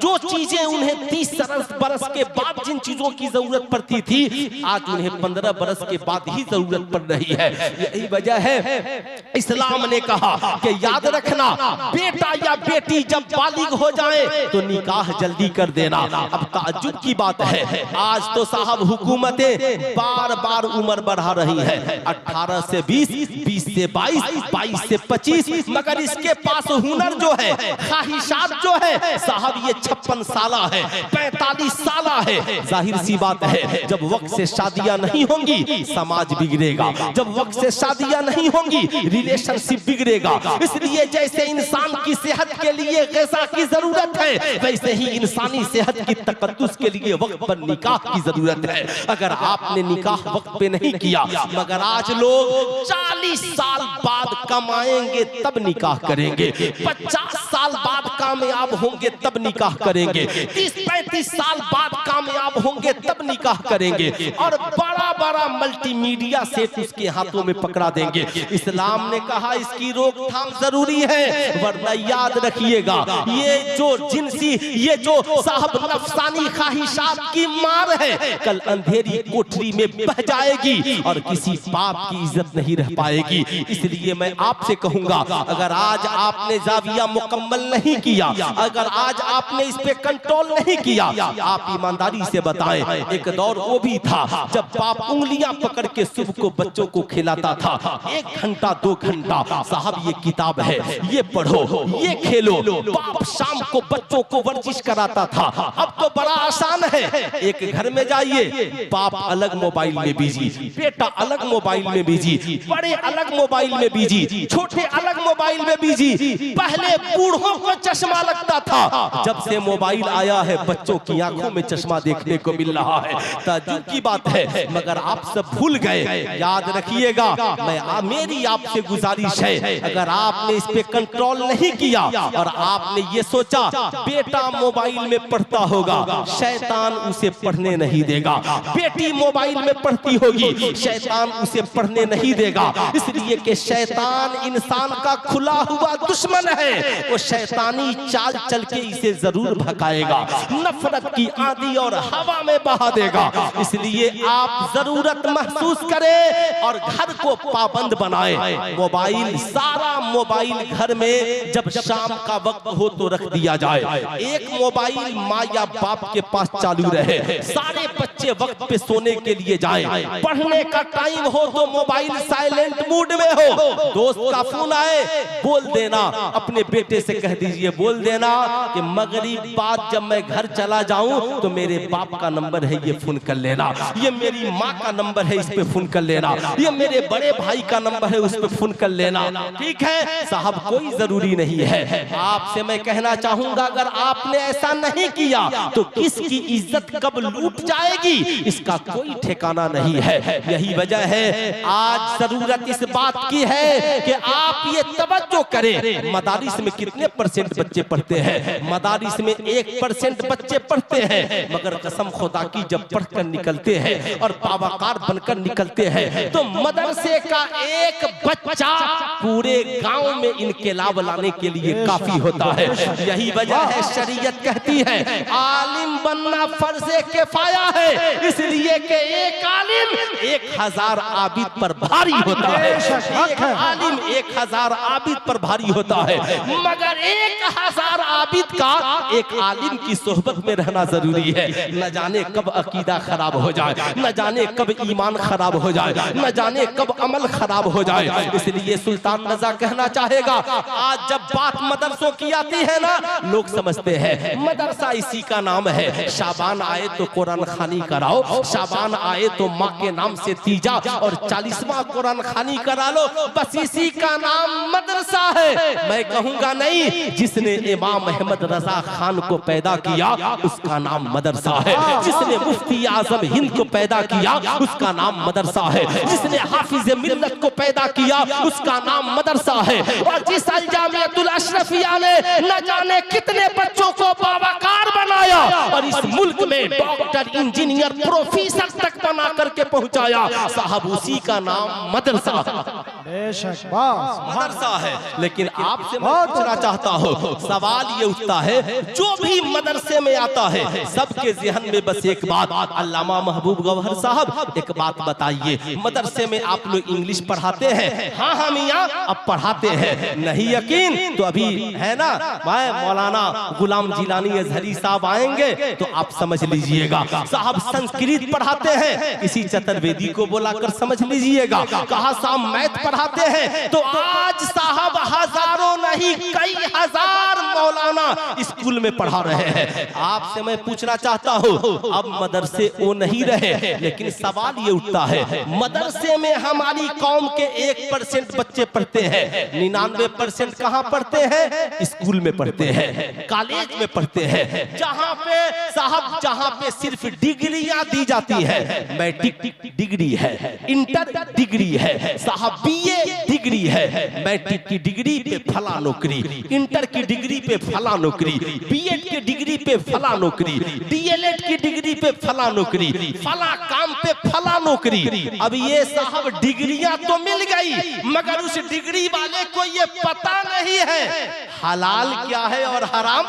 जो चीजें उन्हें 30 बरस के बाद जिन चीजों की जरूरत पड़ती थी, आज उन्हें 15 बरस के बाद ही जरूरत पड़ रही है। यही वजह है इस्लाम ने कहा कि याद रखना, बेटा या बेटी जब बालिग हो जाए तो निकाह जल्दी कर देना। अब ताज्जुब की बात है, आज तो साहब हुकूमतें बार बार उम्र बढ़ा रही है, 18 से 20, 20 से 22, 22 से 25, मगर इसके पास हुनर जो है, ख्वाहिशात जो है साहब, ये 56 साल है, 45 साल है। जाहिर सी बात है, जब वक्त से शादियां नहीं होंगी समाज बिगड़ेगा, जब वक्त से शादियां नहीं होंगी रिलेशनशिप बिगड़ेगा। इसलिए जैसे इंसान की सेहत के लिए ग़िज़ा की जरूरत है, वैसे ही इंसानी सेहत की तक़द्दुस के लिए वक्त पर निकाह की जरूरत है। अगर आपने निकाह वक्त पे नहीं किया, मगर आज लोग 40 साल बाद कमाएंगे तब निकाह करेंगे, 50 साल बाद कामयाब होंगे तब निकाह करेंगे, 30-35 साल बाद कामयाब होंगे तब निकाह करेंगे, और बड़ा बड़ा मल्टीमीडिया सेट उसके हाथों में पकड़ा देंगे। इस्लाम ने कहा इसकी रोकथाम जरूरी है, वरना याद रखिएगा ये जो जिनसी, ये जो साहब नफसानी ख्वाहिशात की मार है, कल अंधेरी कोठरी में बह जाएगी और किसी बाप की इज्जत नहीं रह पाएगी। इसलिए मैं आपसे कहूंगा, अगर आज आपने जाविया मुकम्मल नहीं किया, अगर आज आपने इस पे कंट्रोल नहीं किया, आप ईमानदारी से बताएं, एक दौर वो भी था जब बाप उंगलियां पकड़ के सुबह को बच्चों को खिलाता था, 1 घंटा 2 घंटा, साहब ये किताब है, ये पढ़ो, ये खेलो। बाप शाम को बच्चों को वर्जिश कराता था। अब तो बड़ा आसान है, एक घर में जाइए, बाप अलग मोबाइल में बिजी, बेटा अलग मोबाइल में बिजी, बड़े अलग मोबाइल में बिजी, छोटे अलग मोबाइल में बिजी। पहले बूढ़ों को चश्मा लगता था, जब से मोबाइल आया है बच्चों की आंखों में चश्मा देखने को मिल रहा है। ताज्जुब की बात है, मगर आप सब भूल गए। याद रखिएगा, मेरी आपसे गुजारिश है, अगर आपने इस पे कंट्रोल नहीं किया और आपने ये सोचा बेटा मोबाइल में पढ़ता होगा, शैतान उसे पढ़ने नहीं देगा, बेटी मोबाइल में पढ़ती होगी, शैतान उसे पढ़ने नहीं देगा। इसलिए कि शैतान इंसान का खुला हुआ दुश्मन है, वो शैतानी चाल चल के इसे जरूर भगाएगा, नफरत की आंधी और हवा में बहा देगा। इसलिए आप जरूरत महसूस करें और घर को पाबंद बनाएं। मोबाइल, सारा मोबाइल घर में जब शाम का वक्त हो तो रख दिया जाए, एक मोबाइल माँ या बाप के पास चालू रहे, सारे बच्चे वक्त पे सोने के लिए जाएं, पढ़ने का टाइम हो तो मोबाइल साइलेंट मूड में हो। दोस्त का फोन आए, बोल देना, अपने बेटे से कह दीजिए, बोल देना कि मगरिब बाद जब मैं घर चला जाऊं तो मेरे बाप का नंबर है, ये फोन कर लेना, ये मेरी माँ का नंबर है, इस पे फोन कर लेना, ये मेरे बड़े भाई का नंबर है, उस पे फोन कर लेना। ठीक है साहब, कोई जरूरी नहीं है। आपसे मैं कहना चाहूंगा, अगर आपने ऐसा नहीं किया तो किसकी इज्जत कब लूट जाएगी इसका कोई ठिकाना नहीं है। यही वजह है आज जरूरत इस बात की है कि आप ये तवज्जो करें। मदारिस में कितने % बच्चे पढ़ते हैं? मदारिस में 1% बच्चे पढ़ते हैं, मगर कसम खुदा की जब पढ़कर निकलते हैं और बावकार बनकर निकलते हैं तो मदरसे का एक बच्चा पूरे गांव में इनकलाब लाने के लिए काफी होता है। यही वजह है शरीयत कहती है आलिम बनना फर्ज़े किफ़ाया है, इसलिए कि एक आलिम 1000 आबिद पर भारी होता है। एक आलिम 1000 आबिद पर भारी होता है, मगर 1000 आबिद का एक आलिम की सोहबत में रहना जरूरी है। न जाने कब अकीदा खराब हो जाए, न जाने कब ईमान खराब हो जाए, न जाने कब अमल खराब हो जाए। इसलिए सुल्तान रजा कहना चाहेगा, आज जब बात मदरसों की आती है ना, लोग समझते हैं मदरसा इसी का नाम है, शाबान आए तो कुरान खानी कराओ, शाबान आए तो माँ के नाम से तीजा और 40वां कुरान खानी करा लो, बस इसी का नाम मदरसा है। मैं कहूँगा नहीं, जिसने इमाम अहमद रजा खान को पैदा किया उसका नाम मदरसा है, जिसने मुफ्ती आजम हिंद को पैदा किया उसका नाम मदरसा है, जिसने हाफिज मिल्लत को पैदा किया उसका नाम मदरसा है, और जिस अल जामियतुल अशरफिया ने न जाने कितने बच्चों को बावकार बनाया और इस मुल्क में डॉक्टर, इंजीनियर, प्रोफेसर तक बना करके पहुंचाया, साहब उसी का नाम मदरसा मदरसा है। लेकिन आपसे मैं पूछना चाहता हूँ, सवाल ये उठता है, जो भी मदरसे में आता है सबके ज़हन में बस एक बात, अल्लामा महबूब गौहर साहब एक बात बताइए, मदरसे में आप लोग इंग्लिश पढ़ाते हैं? हाँ हाँ मियाँ अब पढ़ाते हैं। नहीं यकीन तो अभी है ना, मैं मौलाना गुलाम जिलानी अजहरी साहब आएंगे तो आप समझ लीजिएगा। साहब संस्कृत पढ़ाते हैं, किसी चतुर्वेदी को बुलाकर समझ लीजिएगा। कहा साहब मैथ पढ़ाते हैं तो आज साहब हजारों नहीं कई हजार मौलाना स्कूल में पढ़ा रहे हैं। आपसे मैं पूछना चाहता हूँ, अब मदरसे वो नहीं रहे, लेकिन सवाल ये उठता है मदरसे में हमारी कौम के 1% बच्चे पढ़ते हैं, 99% कहाँ पढ़ते हैं? स्कूल में पढ़ते हैं, कॉलेज में पढ़ते हैं, जहाँ पे साहब जहाँ पे सिर्फ डिग्रियां दी जाती है। मैट्रिक डिग्री है, इंटर डिग्री है, साहब बीए डिग्री है, मैट्रिक की डिग्री पे फला नौकरी, इंटर की डिग्री पे फला नौकरी, बीएड की डिग्री पे फला नौकरी, डीएलएड की डिग्री पे फला नौकरी, फला काम पे फला नौकरी। अब ये साहब डिग्रियां तो मिल गई, मगर उस डिग्री वाले को ये पता नहीं है हलाल क्या है और हराम,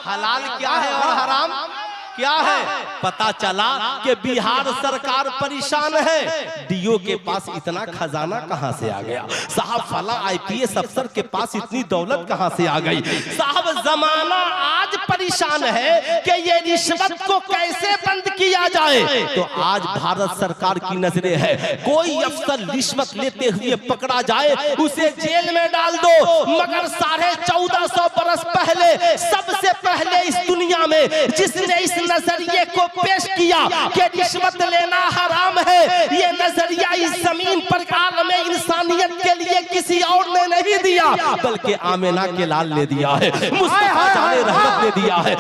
हलाल क्या है और हराम क्या है। पता चला कि बिहार सरकार परेशान है, डीओ के पास इतना खजाना कहां से आ गया, साहब फला आईपीएस अफसर के पास इतनी दौलत कहां से आ गई। साहब जमाना आज परेशान है कि ये रिश्वत को कैसे बंद किया जाए। तो आज भारत सरकार की नजरें है, कोई अफसर रिश्वत लेते हुए पकड़ा जाए उसे जेल में डाल दो। मगर 1450 बरस पहले सबसे पहले इस दुनिया में जिसने इस नजरिए को पेश किया कि रिश्वत लेना हराम है, ये नजरिया इस जमीन पर आलम इंसानियत के लिए किसी और ने नहीं दिया, बल्कि आमिना के लाल ने दिया है, मुस्तफा जाने रहमत ने दिया है।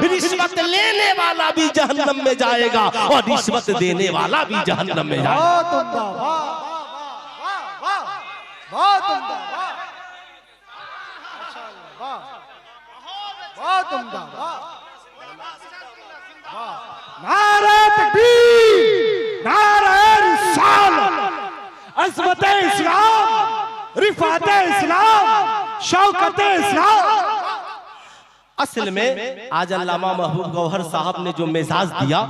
रिश्वत लेने वाला भी जहन्नम में जाएगा और रिश्वत देने वाला भी जहन्नम में जाएगा। नारे तकबीर, नारे रिसालत, अज़मते इस्लाम, रिफाते इस्लाम, शौकते इस्लाम। असल में आज अल्लामा महबूब गौहर साहब ने जो मिजाज दिया,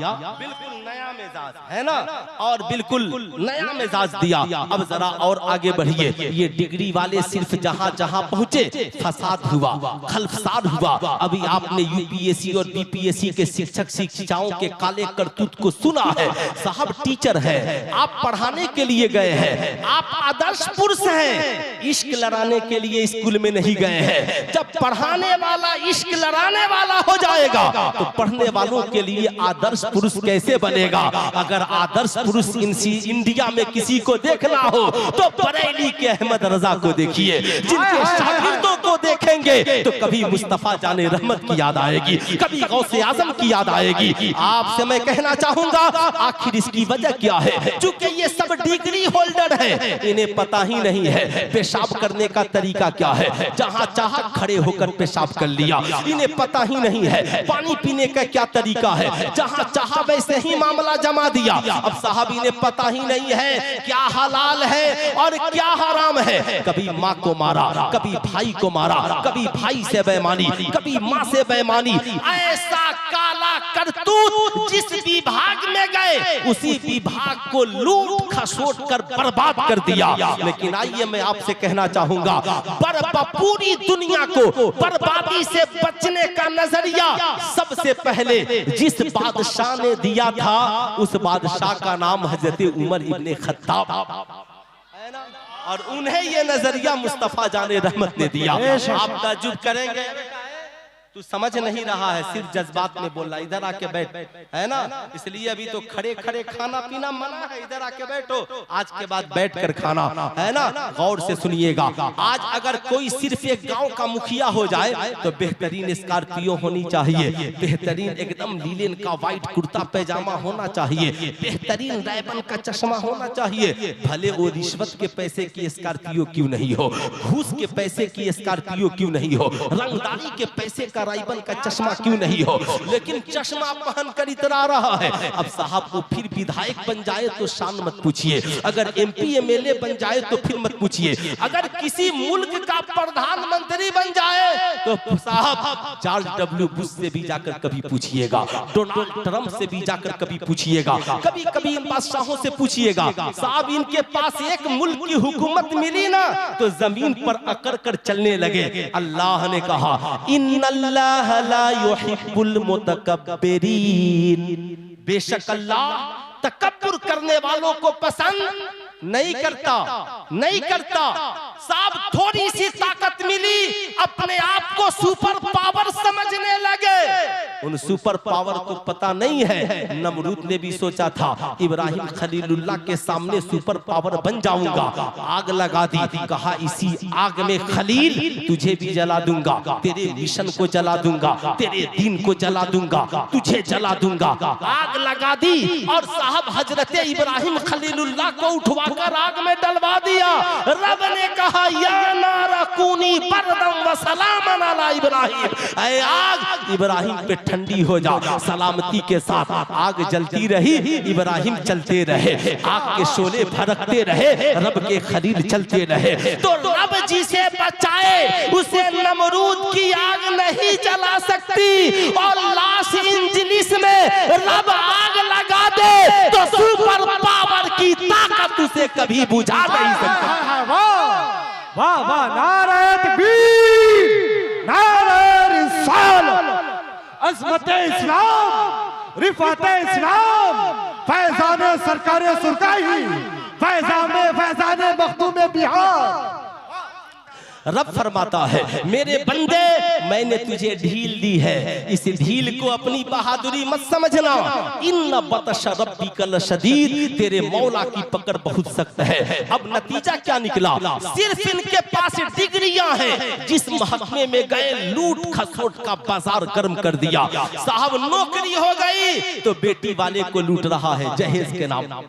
बिल्कुल नया मिजाज है ना, और बिल्कुल नया मिजाज दिया। अब जरा और आगे बढ़िए, ये डिग्री वाले सिर्फ जहाँ जहाँ पहुँचे फसाद हुआ, खल्फसाद हुआ। अभी आपने यूपीएससी और बीपीएससी के शिक्षक शिक्षिकाओं के काले करतूत को सुना है। साहब टीचर है, आप पढ़ाने के लिए गए हैं, आप आदर्श पुरुष हैं, इश्क लड़ाने के लिए स्कूल में नहीं गए हैं। जब पढ़ाने वाला इश्क लड़ाने वाला हो जाएगा तो पढ़ने वालों के लिए आदर्श पुरुष कैसे बनेगा। अगर आदर्श पुरुष इंडिया में किसी को देखना हो तो बरेली के अहमद रजा को देखिए, जिनके शागिर्दों को देखेंगे तो कभी मुस्तफा जाने रहमत की याद आएगी, कभी गौसे आजम की याद आएगी। आपसे मैं कहना चाहूंगा आखिर इसकी वजह क्या है। चूंकि ये सब डिग्री होल्डर है, इन्हें पता ही नहीं है पेशाब करने का तरीका क्या है, जहां चाहा खड़े होकर पेशाब कर लिया। इन्हें पता ही नहीं है पानी पीने का क्या तरीका है, जहां चाहा वैसे ही मामला जमा दिया। अब साहब इन्हें पता ही नहीं है क्या हलाल है और क्या हराम है। कभी माँ को मारा, कभी भाई को मारा, कभी भाई से बेईमानी, कभी माँ से बेईमानी। ऐसा काला करतूत जिस विभाग में गए उसी विभाग को लूट खसोट कर बर्बाद कर दिया। लेकिन आइए मैं आपसे कहना चाहूंगा, पूरी दुनिया को बर्बादी से बचने का नजरिया सबसे पहले जिस बादशाह ने दिया था उस बादशाह का नाम हजरत उमर इब्ने खत्ताब है ना, और उन्हें ये नजरिया मुस्तफा जाने रहमत ने दिया। आप ताज्जुब करेंगे, तू समझ नहीं रहा है, सिर्फ जज्बात में बोल रहा, इधर आके बैठ, है ना। इसलिए अभी तो खड़े खड़े खाना पीना मना है, इधर आके बैठो, आज के बाद बैठ कर खाना, है ना। गौर से सुनिएगा, आज अगर कोई सिर्फ एक गांव का मुखिया हो जाए तो बेहतरीन स्कॉर्पियो होनी चाहिए, बेहतरीन एकदम लीलन का व्हाइट कुर्ता पैजामा होना चाहिए, बेहतरीन रायबन का चश्मा होना चाहिए। भले वो रिश्वत के पैसे की स्कॉर्पियो क्यों नहीं हो, घूस के पैसे की स्कॉर्पियो क्यों नहीं हो, रंगदारी के पैसे का राइबन का चश्मा क्यों नहीं हो, लेकिन चश्मा पहन कर इतरा रहा है। अब साहब वो फिर विधायक बन जाए तो शान मत पूछिए, अगर एमपी एमएलए बन जाए तो फिर मत पूछिए, अगर किसी मुल्क का प्रधानमंत्री बन जाए तो साहब जॉर्ज डब्ल्यू बुश से भी जाकर कभी पूछिएगा, डोनाल्ड ट्रंप से भी जाकर कभी पूछिएगा, कभी कभी इन बादशाहों से पूछिएगा। साहब इनके पास एक मुल्क की हुकूमत मिली ना तो जमीन पर अकड़ कर चलने लगे। अल्लाह ने कहा इन्नल्लाह ला युहिब्बुल मुतकब्बिरीन, बेशक अल्लाह तकब्बुर करने वालों को पसंद नहीं करता, नहीं करता। साहब थोड़ी सी ताकत मिली, अपने आप को सुपर पावर समझने लगे। उन सुपर पावर को पता नहीं है, नमरूद ने भी सोचा था इब्राहिम खलीलुल्लाह के सामने सुपर पावर बन जाऊंगा। आग लगा दी, कहा इसी आग में खलील तुझे भी जला दूंगा, तेरे मिशन को जला दूंगा, तेरे दीन को जला दूंगा, तुझे जला दूंगा। आग लगा दी और साहब हजरत इब्राहिम खलीलुल्लाह को उठवाकर आग में डलवा दिया। रब ने कहा या नारा कूनी बरदम व सलामन अला इब्राहिम, ऐ आग इब्राहिम पे ठंडी हो जा। सलामती के साथ आग जलती रही, इब्राहिम चलते रहे, आग के शोले भड़कते रहे, रब के खलील चलते रहे। तो रब जिसे बचाए उसे नमरूद की आग नहीं जला सकती, और लॉस एंजलिस में रब आग लगा दे तो सुपर पावर की ताकत उसे कभी बुझा नहीं सकती। वाह वाह, नारे तकबीर, नारे रिसालत, अज़मत इस्लाम, रिफात इस्लाम, फैज़ान सरकार सुरकाही, फैज़ान मखदूम बिहार। रब फरमाता है मेरे बंदे मैंने तुझे ढील दी है, इस ढील को अपनी बहादुरी मत समझना। इन्ना बतश रब्बिकल शदीद, तेरे मौला की पकड़ बहुत सख्त है। अब नतीजा क्या निकला? सिर्फ इनके पास डिग्रियां हैं, जिस महकमे में गए लूट खसोट का बाजार गर्म कर दिया। साहब नौकरी हो गई तो बेटी वाले को लूट रहा है जहेज के नाम।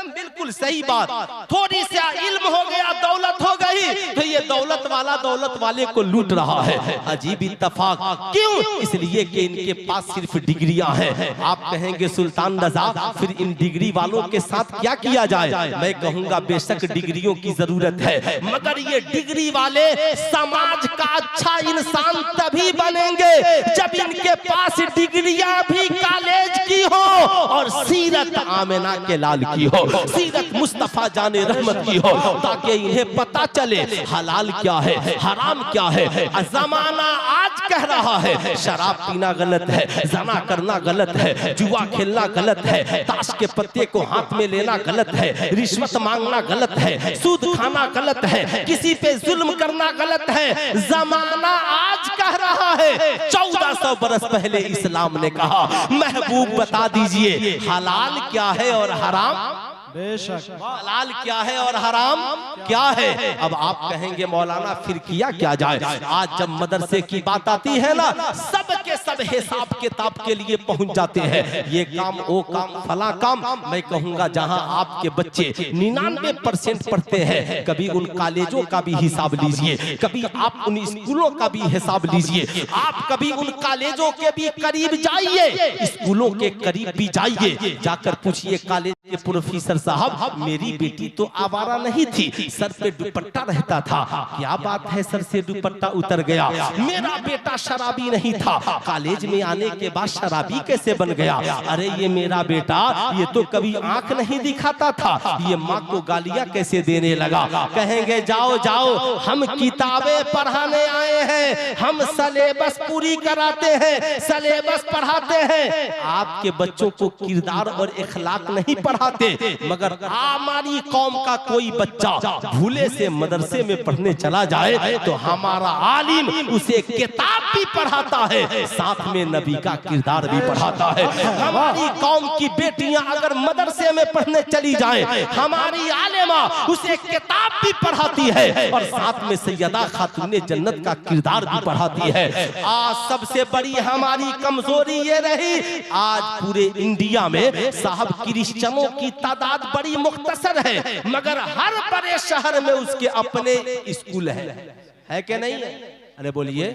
बिल्कुल सही बात। थोड़ी सा इल्म हो गया, दौलत हो गई तो ये दौलत वाला दौलत वाले को लूट रहा है। अजीब इत्तेफाक क्यों? इसलिए कि इनके पास सिर्फ डिग्रियां हैं। आप कहेंगे सुल्तान रजा फिर इन डिग्री वालों के साथ क्या किया जाए? मैं कहूंगा बेशक डिग्रियों की जरूरत है, मगर ये डिग्री वाले समाज का अच्छा इंसान तभी बनेंगे जब इनके पास डिग्रियां भी कॉलेज की हो और सीरत आमिना के लाल की हो, सीरत मुस्तफा जाने रहमत की हो, ताकि इन्हें पता चले हलाल क्या है, हराम क्या है। जमाना आज कह रहा है शराब पीना गलत है, जना करना गलत है, जुआ खेलना गलत है, ताश के पत्ते को हाथ में लेना गलत है, रिश्वत मांगना गलत है, सूद खाना गलत है, किसी पे जुल्म करना गलत है। जमाना आज कह रहा है, 1400 बरस पहले इस्लाम ने कहा महबूब बता दीजिए हलाल क्या है और हराम बेशक, हलाल क्या है और हराम क्या है। अब आप कहेंगे मौलाना फिर किया क्या जाए? आज जब मदरसे की बात आती है ना, सब के सब हिसाब किताब के लिए पहुंच जाते हैं, ये काम वो काम फला काम। मैं कहूंगा जहां आपके बच्चे 99% पढ़ते हैं, कभी उन कॉलेजों का भी हिसाब लीजिए, कभी आप उन स्कूलों का भी हिसाब लीजिए, आप कभी उन कॉलेजों के भी करीब जाइए, स्कूलों के करीब भी जाइए, जाकर पूछिए कॉलेज के प्रोफेसर साहब मेरी बेटी तो आवारा नहीं थी, सर पे दुपट्टा रहता था, क्या बात है सर से दुपट्टा उतर गया? मेरा बेटा शराबी नहीं था, कॉलेज में आने के बाद शराबी कैसे बन गया? अरे ये मेरा बेटा ये तो कभी आंख नहीं दिखाता था, ये माँ को गालियां कैसे देने लगा? कहेंगे जाओ जाओ हम किताबें पढ़ाने आए हैं, हम सिलेबस पूरी कराते हैं, सिलेबस पढ़ाते हैं। आपके बच्चों को किरदार और इखलाक नहीं पढ़ाते, मगर हमारी कौम का कोई बच्चा भूले से मदरसे में पढ़ने चला जाए तो हमारा आलिम उसे किताब भी पढ़ाता है, साथ में नबी का किरदार भी पढ़ाता है। हमारी कौम की बेटियां अगर मदरसे में पढ़ने चली जाएं, हमारी आलिमा उसे किताब भी पढ़ाती है और साथ में सैयदा खातूने जन्नत का किरदार भी पढ़ाती है। आज सबसे बड़ी हमारी कमजोरी ये रही, आज पूरे इंडिया में साहब क्रिश्चियनों की तादाद बड़ी मुख्तसर है, मगर हर बड़े शहर में उसके अपने स्कूल है कि नहीं है? अरे बोलिए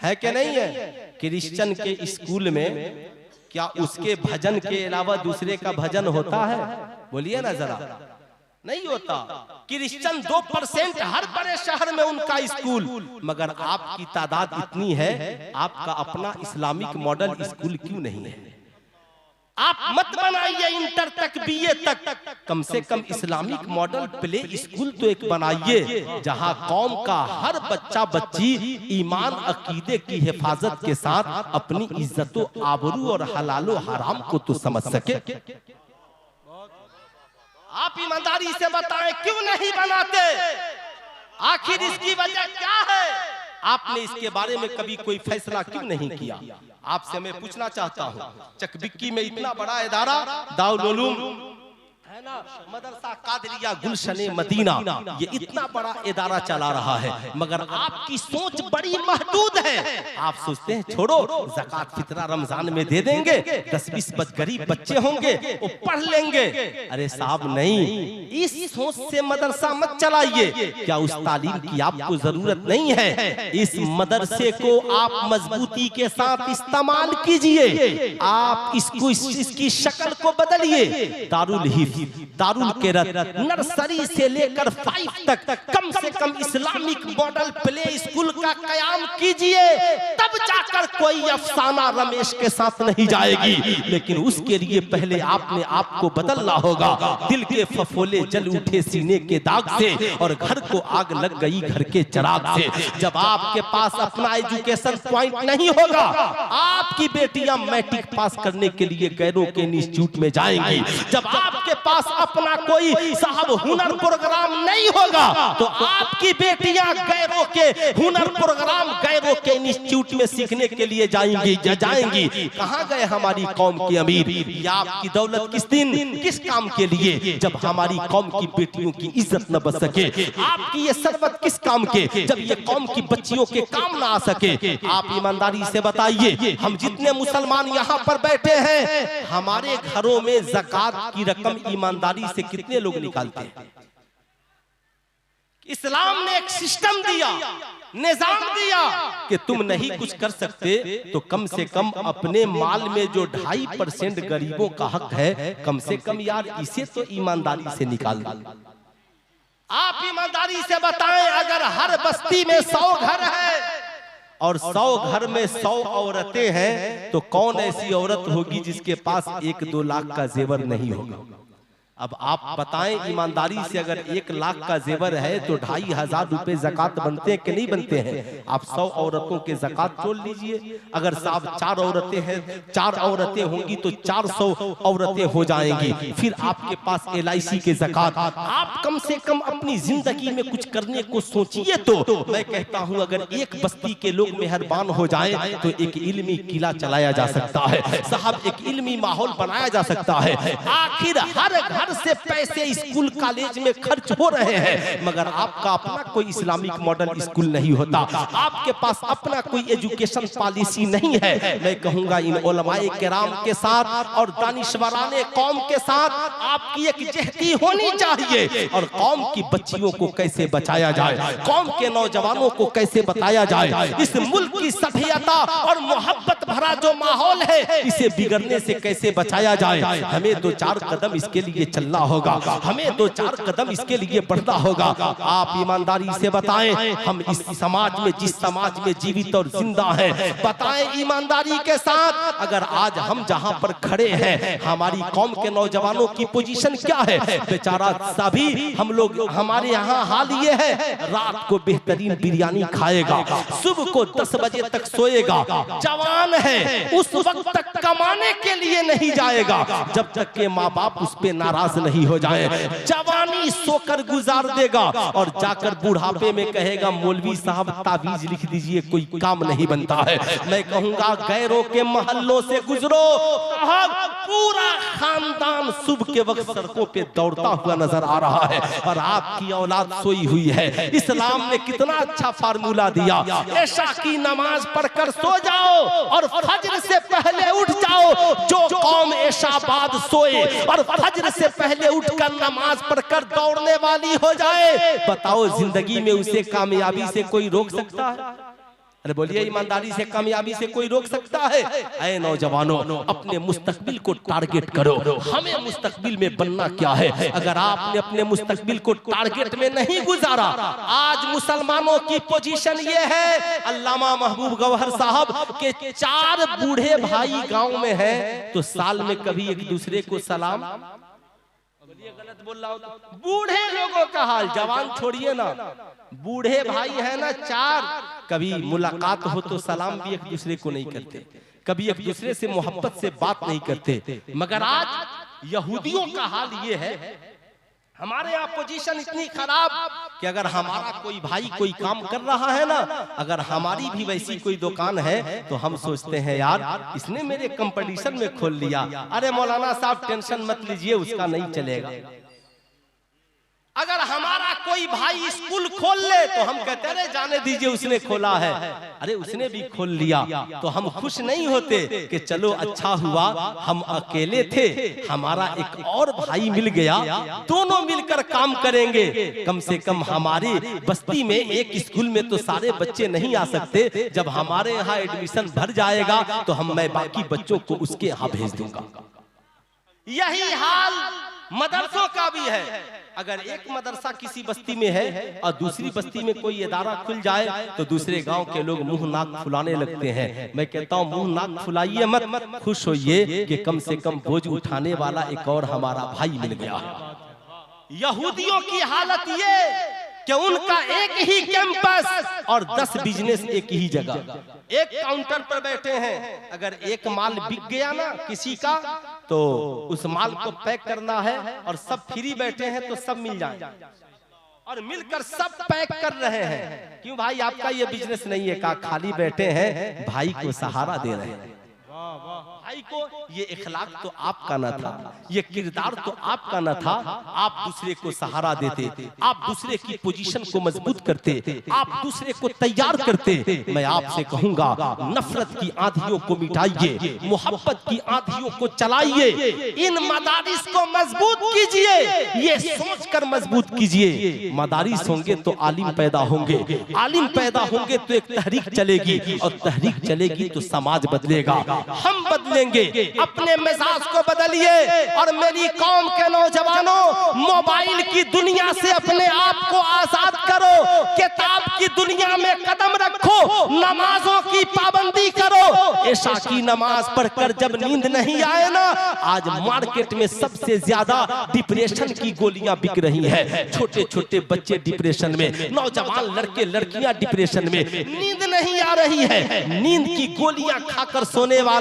है कि नहीं है? क्रिश्चियन के स्कूल में क्या उसके भजन के अलावा दूसरे का भजन होता है? बोलिए ना जरा, नहीं होता। क्रिश्चियन 2% हर बड़े शहर में उनका स्कूल, मगर आपकी तादाद इतनी है, आपका अपना इस्लामिक मॉडल स्कूल क्यों नहीं है? आप मत बनाइए इंटर तक, बीए तक, कम से कम इस्लामिक मॉडल प्ले स्कूल तो एक बनाइए, जहां कौम का हर बच्चा बच्ची ईमान अकीदे की हिफाजत के साथ अपनी इज्जतो आबरू और हलालो हराम को तो समझ सके। आप ईमानदारी से बताएं क्यों नहीं बनाते, आखिर इसकी वजह क्या है? आपने इसके बारे में कभी कोई फैसला क्यों नहीं किया? आपसे मैं पूछना चाहता हूँ, चकबिक्की में इतना बड़ा इदारा दारुल उलूम है ना, मदरसा कादरिया गुलशने मदीना, ये इतना बड़ा इदारा चला रहा है, मगर आपकी सोच बड़ी महदूद है। आप सोचते हैं छोड़ो, ज़कात फितरा रमजान में दे देंगे, 10-20 गरीब बच्चे होंगे वो पढ़ लेंगे। अरे साहब नहीं, इस सोच से मदरसा मत चलाइए। क्या उस तालीम की आपको जरूरत नहीं है? इस मदरसे को आप मजबूती के साथ इस्तेमाल कीजिए, आप इसकी शक्ल को बदलिए। दारुल हिफ्ज़, दारुल क़िरात, नर्सरी से लेकर 5 तक कम से कम इस्लामिक मॉडल प्ले स्कूल का कयाम कीजिए, तब जाकर कोई अफसाना रमेश के साथ नहीं जाएगी। लेकिन उसके लिए पहले आपने आपको बदलना होगा। दिल के फफोले जल उठे सीने के दाग से, और घर को आग लग गई घर के चिराग से। जब आपके पास अपना एजुकेशन पॉइंट नहीं होगा, आपकी बेटियां मैट्रिक पास करने के लिए गैरों के इंस्टीट्यूट में जाएंगी। जब आपके पास अपना कोई साहब हुनर प्रोग्राम नहीं होगा, तो आपकी बेटियां गैरों के हुनर प्रोग्राम, गैरों के इंस्टीट्यूट में सीखने के लिए जाएंगी। कहां गए हमारी कौम के अमीर? या आपकी दौलत किस दिन किस काम के लिए, जब हमारी कौम की बेटियों की इज्जत न बच सके? आपकी ये सरबत किस काम के, जब ये कौम की बच्चियों के काम ना आ सके? आप ईमानदारी से बताइए, हम जितने मुसलमान यहाँ पर बैठे हैं, हमारे घरों में ज़कात की रकम ईमानदारी से कितने लोग निकालते हैं? इस्लाम ने एक सिस्टम दिया, निजाम दिया कि तुम नहीं कुछ कर सकते तो कम से कम अपने माल में जो 2.5% गरीबों का हक है, कम से कम यार इसे तो ईमानदारी से निकाल दो। आप ईमानदारी से बताएं, अगर हर बस्ती में 100 घर है और 100 घर में 100 औरतें हैं, तो कौन ऐसी औरत होगी जिसके पास 1-2 लाख का जेवर नहीं होगा? अब आप बताएं ईमानदारी से, अगर 1 लाख का जेवर है तो 2,500 रुपए ज़कात बनते हैं कि नहीं बनते हैं? आप 100 औरतों के ज़कात तोड़ लीजिए। अगर साहब 4 औरतें हैं, 4 औरतें होंगी तो 400 औरतें हो जाएंगी। फिर आपके पास LIC के ज़कात। आप कम से कम अपनी जिंदगी में कुछ करने को सोचिए। तो मैं कहता हूँ, अगर एक बस्ती के लोग मेहरबान हो जाए तो एक इल्मी किला चलाया जा सकता है साहब, एक इल्मी माहौल बनाया जा सकता है। आखिर हर घर से पैसे स्कूल कॉलेज में खर्च हो रहे हैं, मगर आपका अपना कोई इस्लामिक मॉडल स्कूल नहीं होता, आपके पास अपना कोई एजुकेशन पॉलिसी नहीं है। मैं कहूंगा इन उलमाए किराम के साथ और दानिशवराने कौम के साथ आपकी एक जहदी होनी चाहिए, और कौम की बच्चियों को कैसे बचाया जाए, कौम के नौजवानों को कैसे बताया जाए, इस मुल्क की सभ्यता और मोहब्बत भरा जो माहौल है, इसे बिगड़ने से कैसे बचाया जाए। हमें 2-4 कदम इसके लिए चलना होगा, हमें 2-4 कदम इसके लिए बढ़ना होगा। आप ईमानदारी से बताएं, हम इस समाज में, जिस समाज में जीवित और जिंदा हैं, बताएं ईमानदारी के साथ, अगर आज हम जहां पर खड़े हैं, हमारी कौम के नौजवानों की पोजीशन क्या है? बेचारा सभी हम लोग, हमारे यहाँ हाल ये है, रात को बेहतरीन बिरयानी खाएगा, सुबह को 10 बजे तक सोएगा, जवान है उस वक्त तक कमाने के लिए नहीं जाएगा जब तक के माँ बाप उस पे नाराज नहीं हो जाए। जवानी सोकर गुजार देगा और जाकर बुढ़ापे में कहेगा मौलवी साहब ताबीज लिख दीजिए, कोई काम नहीं बनता है। मैं कहूंगा गैरों के महल्लों से गुजरो, पूरा खानदान सुबह के वक्त सड़कों पे दौड़ता हुआ नजर आ रहा है और आपकी औलाद सोई हुई है। इस्लाम ने कितना अच्छा फार्मूला दिया, ऐशा की नमाज पढ़कर सो जाओ और फज्र से पहले उठ जाओ। जो कौम ऐशा बाद सोए और फज्र से पहले उठकर नमाज पढ़कर दौड़ने वाली हो जाए, बताओ जिंदगी में उसे कामयाबी से कोई रोक सकता है? अरे बोलिए, ईमानदारी से कामयाबी से कोई रोक सकता है? ऐ नौजवानों, अपने मुस्तकबिल को टारगेट करो। हमें मुस्तकबिल में बनना क्या है? अगर आपने अपने मुस्तकबिल को टारगेट में नहीं गुजारा, आज मुसलमानों की पोजीशन ये है, अल्लामा महबूब गौहर साहब के 4 बूढ़े भाई गांव में हैं, तो साल में कभी एक दूसरे को सलाम, गलत बोल रहा हूं, बूढ़े लोगों का हाल, जवान छोड़िए ना, बूढ़े भाई है ना 4, कभी मुलाकात हो तो सलाम भी एक दूसरे को नहीं करते, कभी एक दूसरे से मोहब्बत से बात नहीं करते। मगर आज यहूदियों का हाल ये है, हमारे यहाँ पोजीशन इतनी खराब कि अगर हमारा कोई भाई कोई काम कर रहा है ना, अगर हमारी भी वैसी कोई दुकान है तो हम सोचते हैं यार इसने मेरे कंपटीशन में खोल लिया, अरे मौलाना साहब टेंशन मत लीजिए, उसका नहीं चलेगा। अगर हमारा कोई भाई स्कूल खोल ले तो हम कहते हैं जाने दीजिए उसने खोला है, अरे उसने भी खोल लिया, तो हम खुश नहीं होते कि चलो अच्छा हुआ हम अकेले थे, हमारा एक और भाई मिल गया, दोनों मिलकर काम करेंगे। कम से कम हमारी बस्ती में एक स्कूल में तो सारे बच्चे नहीं आ सकते, जब हमारे यहाँ एडमिशन भर जाएगा तो मैं बाकी बच्चों को उसके यहाँ भेज दूंगा। यही हाल मदरसों का भी है। अगर एक मदरसा किसी बस्ती में है और दूसरी बस्ती में कोई इदारा खुल जाए तो दूसरे गांव के लोग मुंह नाक फुलाने लगते हैं। मैं कहता हूं मुंह नाक फुलाइए मत, खुश होइए कि कम से कम बोझ उठाने वाला एक और हमारा भाई मिल गया है। यहूदियों की हालत ये कि उनका एक ही कैंपस और 10 बिजनेस एक ही जगह, एक काउंटर पर बैठे हैं। अगर एक माल बिक गया ना किसी का तो उस माल को पैक करना है और सब फ्री बैठे हैं तो सब मिल जाए और मिलकर सब पैक कर रहे हैं। क्यों भाई आपका ये बिजनेस नहीं है? कहा खाली बैठे हैं, भाई को सहारा दे रहे हैं। भाई को ये इखलाक तो आपका न था, ये किरदार तो आपका न था, आप दूसरे को सहारा देते, आप दूसरे की पोजीशन को मजबूत करते, आप दूसरे को तैयार करते। मैं आपसे कहूंगा नफरत की आंधियों को मिटाइए, मोहब्बत की आंधियों को चलाइए, इन मदारिस को मजबूत कीजिए, ये सोचकर मजबूत कीजिए। मदारिस होंगे तो आलिम पैदा होंगे, आलिम पैदा होंगे तो एक तहरीक चलेगी और तहरीक चलेगी तो समाज बदलेगा। हम बदलेंगे, अपने मिजाज को बदलिए। और मेरी कौम के नौजवानों, मोबाइल की दुनिया से अपने आप को आजाद करो, किताब की दुनिया में कदम रखो, नमाजों की पाबंदी करो। इशा की नमाज पढ़कर जब नींद नहीं आए ना, आज मार्केट में सबसे ज्यादा डिप्रेशन की गोलियां बिक रही है। छोटे छोटे बच्चे डिप्रेशन में, नौजवान लड़के लड़कियां डिप्रेशन में, नींद नहीं आ रही है। नींद की गोलियां खाकर सोने वाला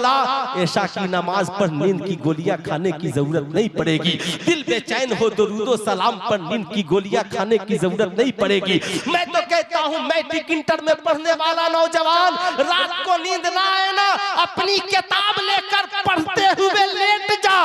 ऐशा की नमाज पर नींद की गोलियां खाने की जरूरत नहीं पड़ेगी। दिल बेचैन हो तो रूदो सलाम पर नींद की गोलियां खाने की जरूरत नहीं पड़ेगी। मैं तो कहता हूं मैट्रिक इंटर में पढ़ने वाला नौजवान, रात को नींद ना आए ना, अपनी किताब लेकर पढ़ते हुए लेट जा,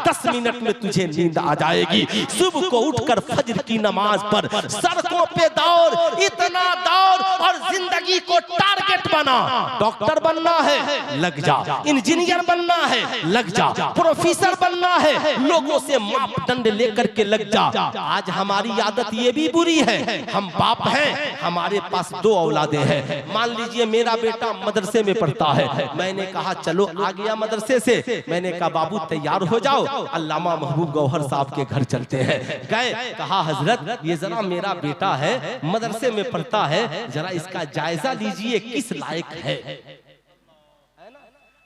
10 मिनट में तुझे नींद आ जाएगी। सुबह को उठकर फजर की नमाज पर सड़कों पे दौड़, इतना दौड़ और जिंदगी को टारगेट बना। डॉक्टर बनना है, लग जा, इंजीनियर बनना है, लग जा, प्रोफेसर बनना है, लोगों से मापदंड लेकर के लग जा। आज हमारी आदत ये भी बुरी है, हम बाप हैं, हमारे पास 2 औलादे हैं। मान लीजिए मेरा बेटा मदरसे में पढ़ता है, मैंने कहा चलो आ गया मदरसे से, मैंने कहा बाबू तैयार हो जाओ, अल्लामा महबूब गौहर साहब के घर चलते हैं। गए, कहा हजरत ये जरा मेरा बेटा है, मदरसे में पढ़ता है, जरा इसका जायजा लीजिए किस लायक है।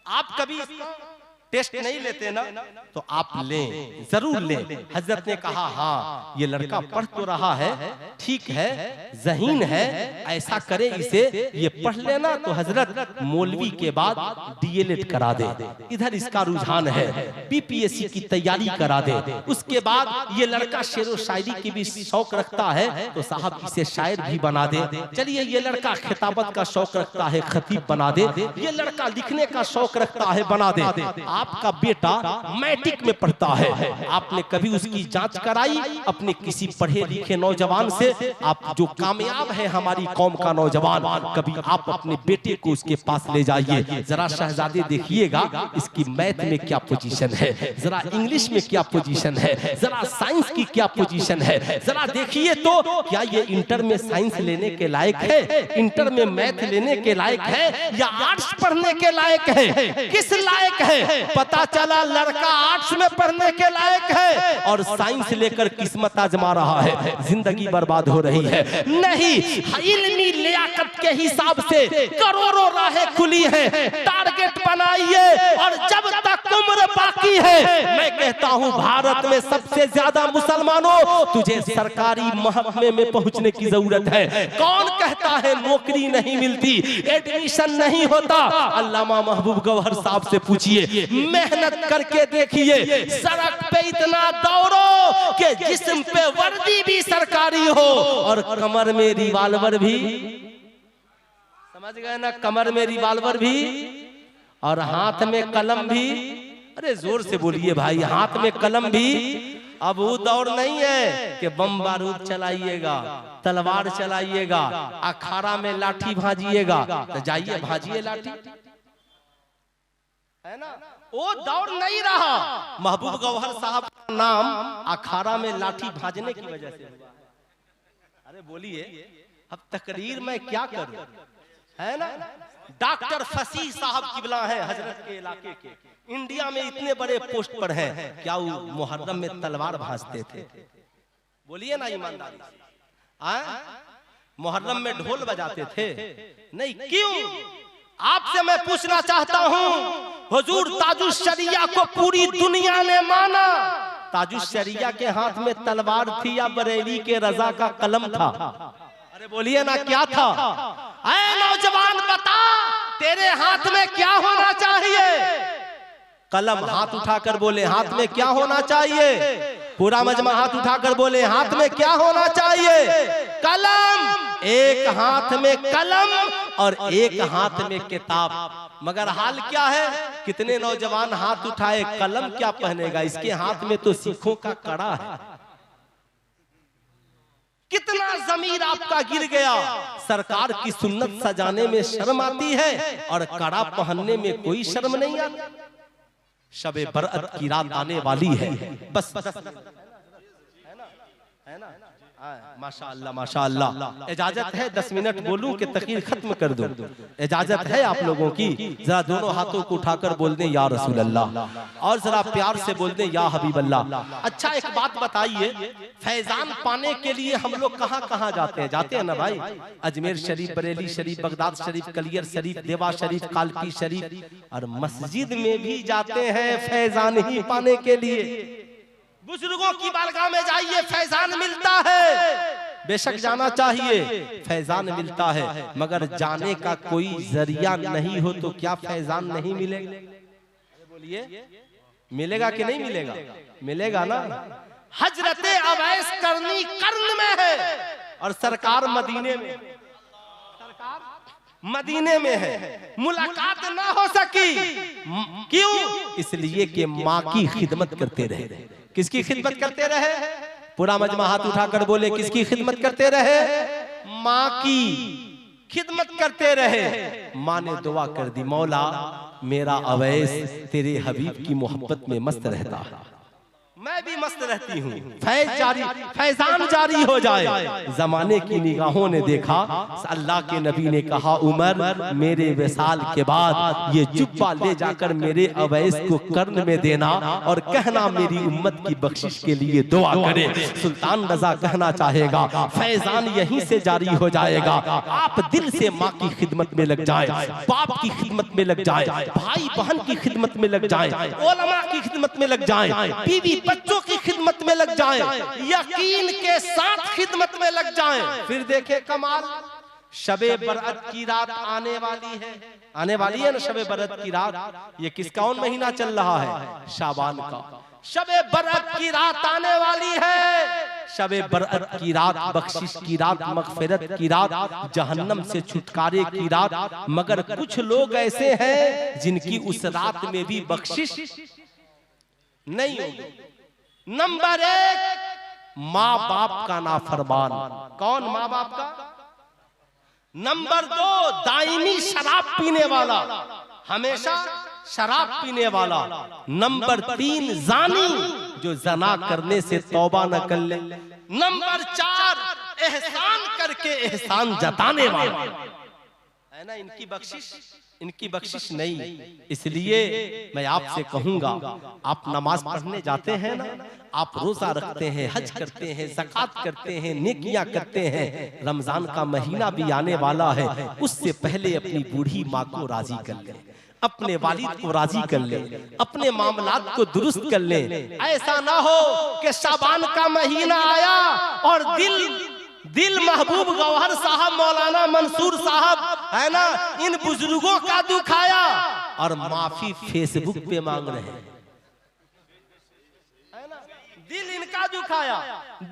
आप कभी टेस्ट नहीं लेते ना, तो आप लें, जरूर लें। हजरत ने कहा हाँ ये लड़का पढ़ तो रहा है, ठीक है, ज़हीन है, ऐसा करे इसे ये पढ़ लेना तो हजरत मौलवी के बाद डीएलएड करा दे, इधर इसका रुझान है, बीपीएससी की तैयारी करा दे। उसके बाद ये लड़का शेरो शायरी की भी शौक रखता है तो साहब इसे शायर भी बना दे। चलिए ये लड़का खिताबत का शौक रखता है, खतीब बना दे। ये लड़का लिखने का शौक रखता है, बना दे। आपका बेटा मैट्रिक में पढ़ता है, आपने कभी उसकी जांच कराई अपने किसी पढ़े लिखे नौजवान से? आप जो कामयाब है हमारी कौम का नौजवान, कभी आप अपने बेटे को उसके पास ले जाइए, जरा शहजादे देखिएगा इसकी मैथ में क्या पोजीशन है, जरा इंग्लिश में क्या पोजीशन है, जरा साइंस की क्या पोजीशन है, जरा देखिए तो क्या ये इंटर में साइंस लेने के लायक है, इंटर में मैथ लेने के लायक है, या आर्ट्स पढ़ने के लायक है? किस लायक है? पता चला लड़का आर्ट्स में पढ़ने के लायक है और साइंस लेकर किस्मत आजमा रहा है, जिंदगी बर्बाद हो रही है। नहीं, इल्मी लियाकत के हिसाब से करोड़ों राहें खुली हैं, टारगेट बनाइए और जब तक उम्र बाकी है, मैं कहता हूं भारत में सबसे ज्यादा मुसलमानों तुझे सरकारी महकमे में पहुंचने की जरूरत है। कौन कहता है नौकरी नहीं मिलती, एडमिशन नहीं होता? अल्लामा महबूब गौहर साहब से पूछिए, मेहनत करके देखिए, सड़क पे इतना दौड़ो कि जिस्म पे वर्दी भी सरकारी हो और कमर में रिवाल्वर भी, समझ गए ना, कमर में रिवाल्वर भी और हाथ में कलम भी। अरे जोर से बोलिए भाई, हाथ में कलम भी। अब वो दौड़ नहीं है कि बम बारूद चलाइएगा, तलवार चलाइएगा, अखाड़ा में लाठी भाजिएगा, तो जाइए भाजिए लाठी, है ना? वो दौड़ नहीं रहा। महबूब गौहर साहब का नाम अखाड़ा में लाठी भाजने की वजह से। अरे बोलिए, अब तकरीर में क्या करूं, है ना? डॉक्टर फसीह साहब किबला है हजरत के इलाके के, इंडिया में इतने बड़े पोस्ट पर हैं, क्या वो मुहर्रम में तलवार भाजते थे? बोलिए ना ईमानदारी से, मुहर्रम में ढोल बजाते थे? नहीं। क्यों? आपसे मैं पूछना चाहता हूं, हुजूर ताजुश शरिया को पूरी दुनिया ने माना, ताजुश शरिया के हाथ में तलवार थी या बरेली के रजा का कलम था? अरे बोलिए ना, क्या था? ऐ नौजवान बता, तेरे हाथ में क्या होना चाहिए? कलम। हाथ उठाकर बोले हाथ में क्या होना चाहिए? पूरा मजमा हाथ उठाकर बोले हाथ में क्या होना चाहिए? कलम। एक हाथ में कलम और एक हाथ में किताब। मगर हाल क्या है, कितने नौजवान हाथ उठाए, कलम क्या पहनेगा, इसके हाथ में तो सिखों का कड़ा है। कितना ज़मीर आपका गिर गया। सरकार की सुन्नत सजाने में शर्म आती है और कड़ा पहनने में कोई शर्म नहीं आती। शबे बरअत की रात आने वाली है, बस है ना? माशाअल्लाह माशाअल्लाह। इजाजत है 10 मिनट बोलूं कि तकरीर खत्म कर दूं? इजाजत है आप लोगों की? जरा दोनों हाथों को उठाकर बोल दें या रसूल अल्लाह, और जरा प्यार से बोल दें या हबीब अल्लाह। अच्छा एक बात बताइए, फैजान पाने के लिए हम लोग कहाँ कहाँ जाते हैं? जाते हैं ना भाई, अजमेर शरीफ, बरेली शरीफ, बगदाद शरीफ, कलियर शरीफ, देवा शरीफ, कालपी शरीफ, और मस्जिद में भी जाते हैं फैजान ही पाने के लिए। बुजुर्गों की बारगाह में जाइए, फैजान मिलता है। बेशक जाना चाहिए, फैजान मिलता है, मगर जाने का कोई जरिया नहीं हो तो क्या फैजान नहीं मिलेगा? बोलिए, मिलेगा कि नहीं मिलेगा? मिलेगा ना। हजरत अवैस करनी कर्न में है और सरकार मदीने में, मदीने में है, मुलाकात ना हो सकी। क्यों? इसलिए कि माँ की खिदमत करते रहे। किसकी खिदमत करते रहे? पूरा मजमा हाथ उठाकर बोले, किसकी खिदमत करते रहे? माँ की खिदमत करते रहे। माँ ने दुआ कर दी, मौला मेरा अवैस तेरे हबीब की मोहब्बत में मस्त रहता है, मैं भी मस्त रहती हूँ, फैजान जारी हो जाए। जमाने की निगाहों ने देखा, अल्लाह के नबी ने कहा, उमर मेरे विसाल के बाद ये जुब्बा ले जाकर मेरे अवैस को कर्न में देना और कहना मेरी उम्मत की बख्शिश के लिए दुआ करे। सुल्तान रजा कहना चाहेगा, फैजान यहीं से जारी हो जाएगा। आप दिल से माँ की खिदमत में लग जाए, बाप की खिदमत में लग जाए, भाई बहन की खिदमत में लग जाए, उलमा की खिदमत में लग जाए, बीवी बच्चों की खिदमत में लग जाएं, यकीन के साथ खिदमत में लग जाएं, फिर देखे कमाल। शबे बरअत की रात आने वाली है, आने वाली है ना शबे बरअत की रात। ये किस कौन महीना चल रहा है? शाबान का। शबे बरअत की रात आने वाली है, शबे बरअत की रात, बख्शिश की रात, मगफिरत की रात, जहन्नम से छुटकारे की रात। मगर कुछ लोग ऐसे हैं जिनकी उस रात में भी बख्शिश नहीं होगी। नंबर 1 माँ बाप का नाफरमान। कौन? माँ बाप का। नंबर 2 दायमी शराब पीने वाला, हमेशा शराब पीने वाला। नंबर 3 जानी, जो जना करने से तौबा न कर ले। नंबर 4 एहसान करके एहसान जताने वाला, है ना। इनकी बख्शिश नहीं। इसलिए मैं आपसे कहूंगा, आप नमाज पढ़ने जाते हैं ना, आप रोजा रखते हैं, हज करते हैं, ज़कात करते हैं, नेकियां करते हैं। रमजान का महीना भी आने वाला है, उससे पहले अपनी बूढ़ी माँ को राजी कर ले, अपने वालिद को राजी कर ले, अपने मामलात को दुरुस्त कर ले। ऐसा ना हो कि शाबान का महीना आया और दिल महबूब गौहर साहब, मौलाना मंसूर साहब, है ना, इन बुजुर्गों का दुखाया और माफी फेसबुक पे मांग रहे हैं, है ना। दिल इनका दुखाया,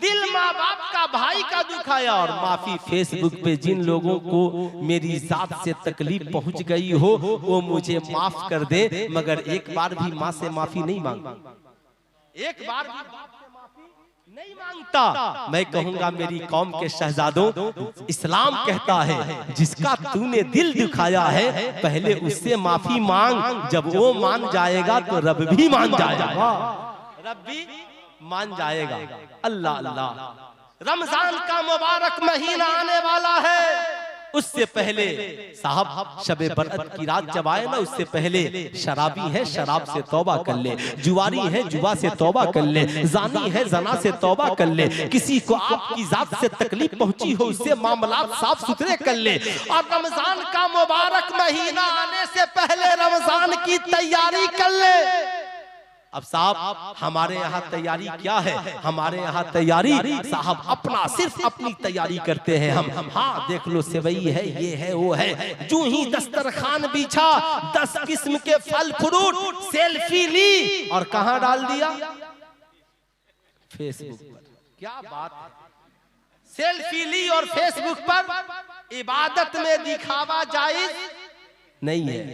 दिल माँ बाप का, भाई का दुखाया और माफी फेसबुक पे। जिन लोगों को मेरी जात से तकलीफ पहुंच गई हो वो मुझे माफ कर दे, मगर एक बार भी माँ से माफी नहीं मांगता, एक बार भी नहीं मांगता। मैं कहूंगा मेरी कौम के शहजादों, इस्लाम कहता है जिसका तूने दिल दुखाया है पहले उससे माफी मांग, जब वो मान जाएगा तो रब भी मान जाएगा, रब भी मान जाएगा। अल्लाह अल्लाह। रमजान का मुबारक महीना आने वाला है, उससे पहले साहब शबे बरअत की रात जब आए ना, उससे पहले शराबी है शराब से तौबा कर ले, जुआरी है जुआ से तौबा कर ले, जानी है जना से तौबा कर ले, किसी को आपकी जात से तकलीफ पहुंची हो उससे मामलात साफ सुथरे कर ले। और रमजान का मुबारक महीना आने से पहले रमजान की तैयारी कर ले। अब साहब हमारे यहाँ तैयारी क्या है? हमारे यहाँ तैयारी साहब अपना सिर्फ अपनी तैयारी करते हैं हम। हाँ देख लो, सेवई है, ये है, वो है। जो ही दस्तरखान बिछा, 10 किस्म के फल फ्रूट, सेल्फी ली और कहाँ डाल दिया? फेसबुक पर। क्या बात है, सेल्फी ली और फेसबुक पर। इबादत में दिखावा जायज नहीं है,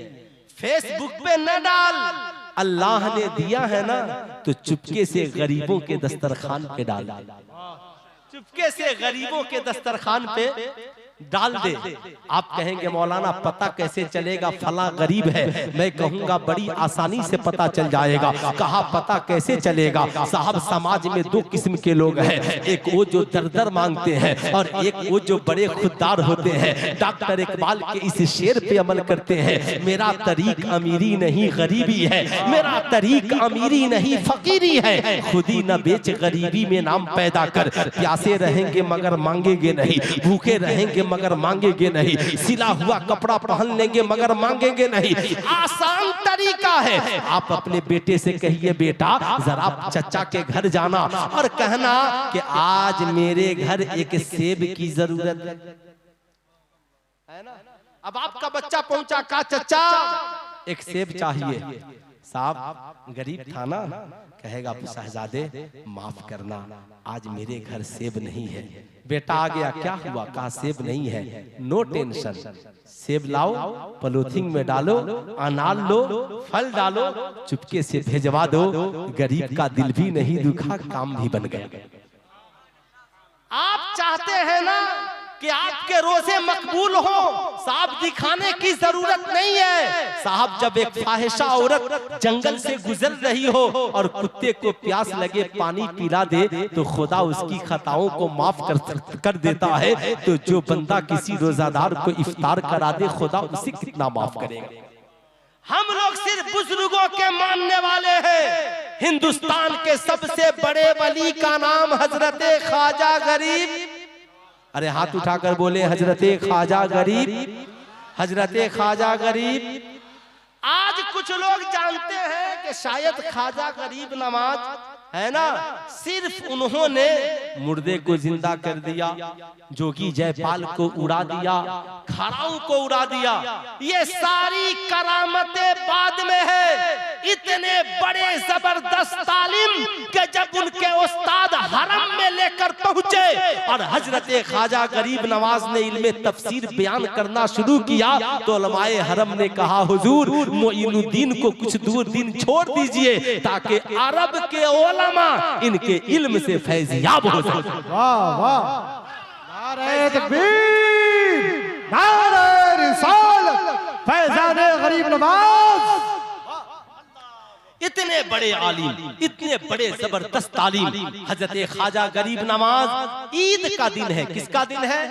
फेसबुक पे न डाल। अल्लाह ने दिया है ना तो चुपके से गरीबों के दस्तरखान पे डाल, चुपके से गरीबों के दस्तरखान पे डाल दे। आप कहेंगे मौलाना पता कैसे चलेगा फला गरीब है? मैं कहूंगा बड़ी आसानी से पता चल जाएगा। कहा पता कैसे चलेगा? साहब समाज में 2 किस्म के लोग हैं, एक वो जो दर मांगते हैं और एक वो जो बड़े खुददार होते हैं। डॉक्टर इकबाल के इस शेर पे अमल करते हैं, मेरा तरीक अमीरी नहीं गरीबी है, मेरा तरीक अमीरी नहीं फकीरी है। खुदी न बेच गरीबी में नाम पैदा कर, प्यासे रहेंगे मगर मांगेंगे नहीं, भूखे रहेंगे मगर मांगेंगे नहीं, सिला हुआ कपड़ा पहन लेंगे मगर मांगेंगे नहीं। आसान तरीका है। आप अपने बेटे से कहिए बेटा जरा चचा के घर जाना और कहना कि आज मेरे घर एक सेब की जरूरत है ना। अब आपका बच्चा पहुंचा, का चचा एक सेब चाहिए। साहब गरीब था ना, कहेगा शहजादे माफ करना आज मेरे घर सेब नहीं है। बेटा आ गया, क्या हुआ? कहा सेब नहीं है। नो टेंशन, सेब लाओ, पॉलीथिन में डालो, अनार लो, फल डालो, चुपके से भेजवा दो। गरीब का दिल भी नहीं दुखा, काम भी बन गया। आप चाहते हैं ना कि आपके रोजे मकबूल हो, साहब दिखाने की जरूरत नहीं है। साहब जब एक फाहिशा औरत जंगल से गुजर रही हो और कुत्ते को प्यास लगे पानी पिला दे तो खुदा उसकी खताओं को माफ कर देता है। तो जो बंदा किसी रोजादार को इफ्तार करा दे खुदा उसे कितना माफ करेगा। हम लोग सिर्फ बुजुर्गों के मानने वाले हैं। हिंदुस्तान के सबसे बड़े वली का नाम हजरते ख्वाजा गरीब। अरे हाथ उठाकर बोले हजरते ख्वाजा गरीब, हजरते ख्वाजा गरीब। आज कुछ लोग जानते हैं कि शायद ख्वाजा गरीब नवाज है ना, सिर्फ उन्होंने मुर्दे को जिंदा कर दिया, जोगी जयपाल को उड़ा दिया, खड़ाऊ को उड़ा दिया। ये सारी करामतें बाद में है। इतने बड़े जबरदस्त तालीम कि जब उनके उस्ताद हरम में लेकर और हजरत ख्वाजा गरीब नवाज ने इल्मे तफसीर बयान करना शुरू किया तो उलमाए हरम ने कहा, हुजूर मोइनुद्दीन को कुछ दूर दिन छोड़ दीजिए ताकि अरब के उलमा इनके इल्म से फैज़याब हो सके। वाह वाह, नारे तकबीर, नारे रिसालत, फैज़ान गरीब नवाज। इतने बड़े आलिम, इतने बड़े जबरदस्त आलिम हजरत ख्वाजा गरीब नवाज। ईद का दिन है, किसका दिन है?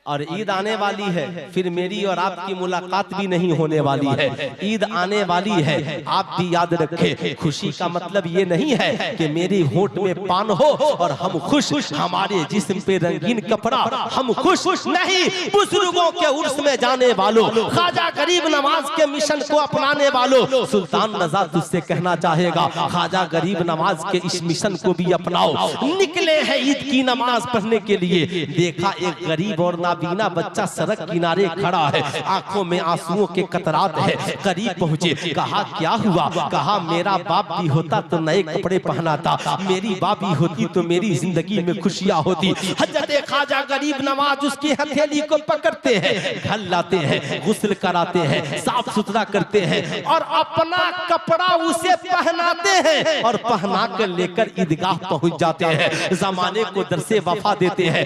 और ईद आने वाली है, फिर मेरी और आपकी मुलाकात भी नहीं होने वाली है। ईद आने वाली है, आप भी याद रखें। खुशी का मतलब ये नहीं है कि मेरी होठ में पान हो और हम खुश, हमारे जिस्म पे रंगीन कपड़ा, हम खुश नहीं। बुजुर्गों के उर्स में जाने वालों, ख्वाजा गरीब नवाज के मिशन को अपनाने वालों, सुल्तान नज़ा तुझसे कहना चाहेगा, ख्वाजा गरीब नवाज के इस मिशन को भी अपनाओ। निकले हैं ईद की नमाज पढ़ने के लिए, देखा एक गरीब और बीना बच्चा सड़क किनारे खड़ा है, आंखों में आंसुओं के कतरात है। करीब पहुंचे, कहा क्या हुआ? कहा मेरा बाप भी होता तो नए कपड़े पहनाता, मेरी बाप भी होती तो मेरी जिंदगी में खुशियां होती। हजरत ख्वाजा गरीब नवाज उसकी हथेली को पकड़ते हैं, घर लाते हैं, गुस्ल कराते हैं, साफ सुथरा करते हैं और अपना कपड़ा उसे पहनाते हैं और पहना कर लेकर ईदगाह पहुंच जाते हैं। जमाने को दरसे वफा देते हैं।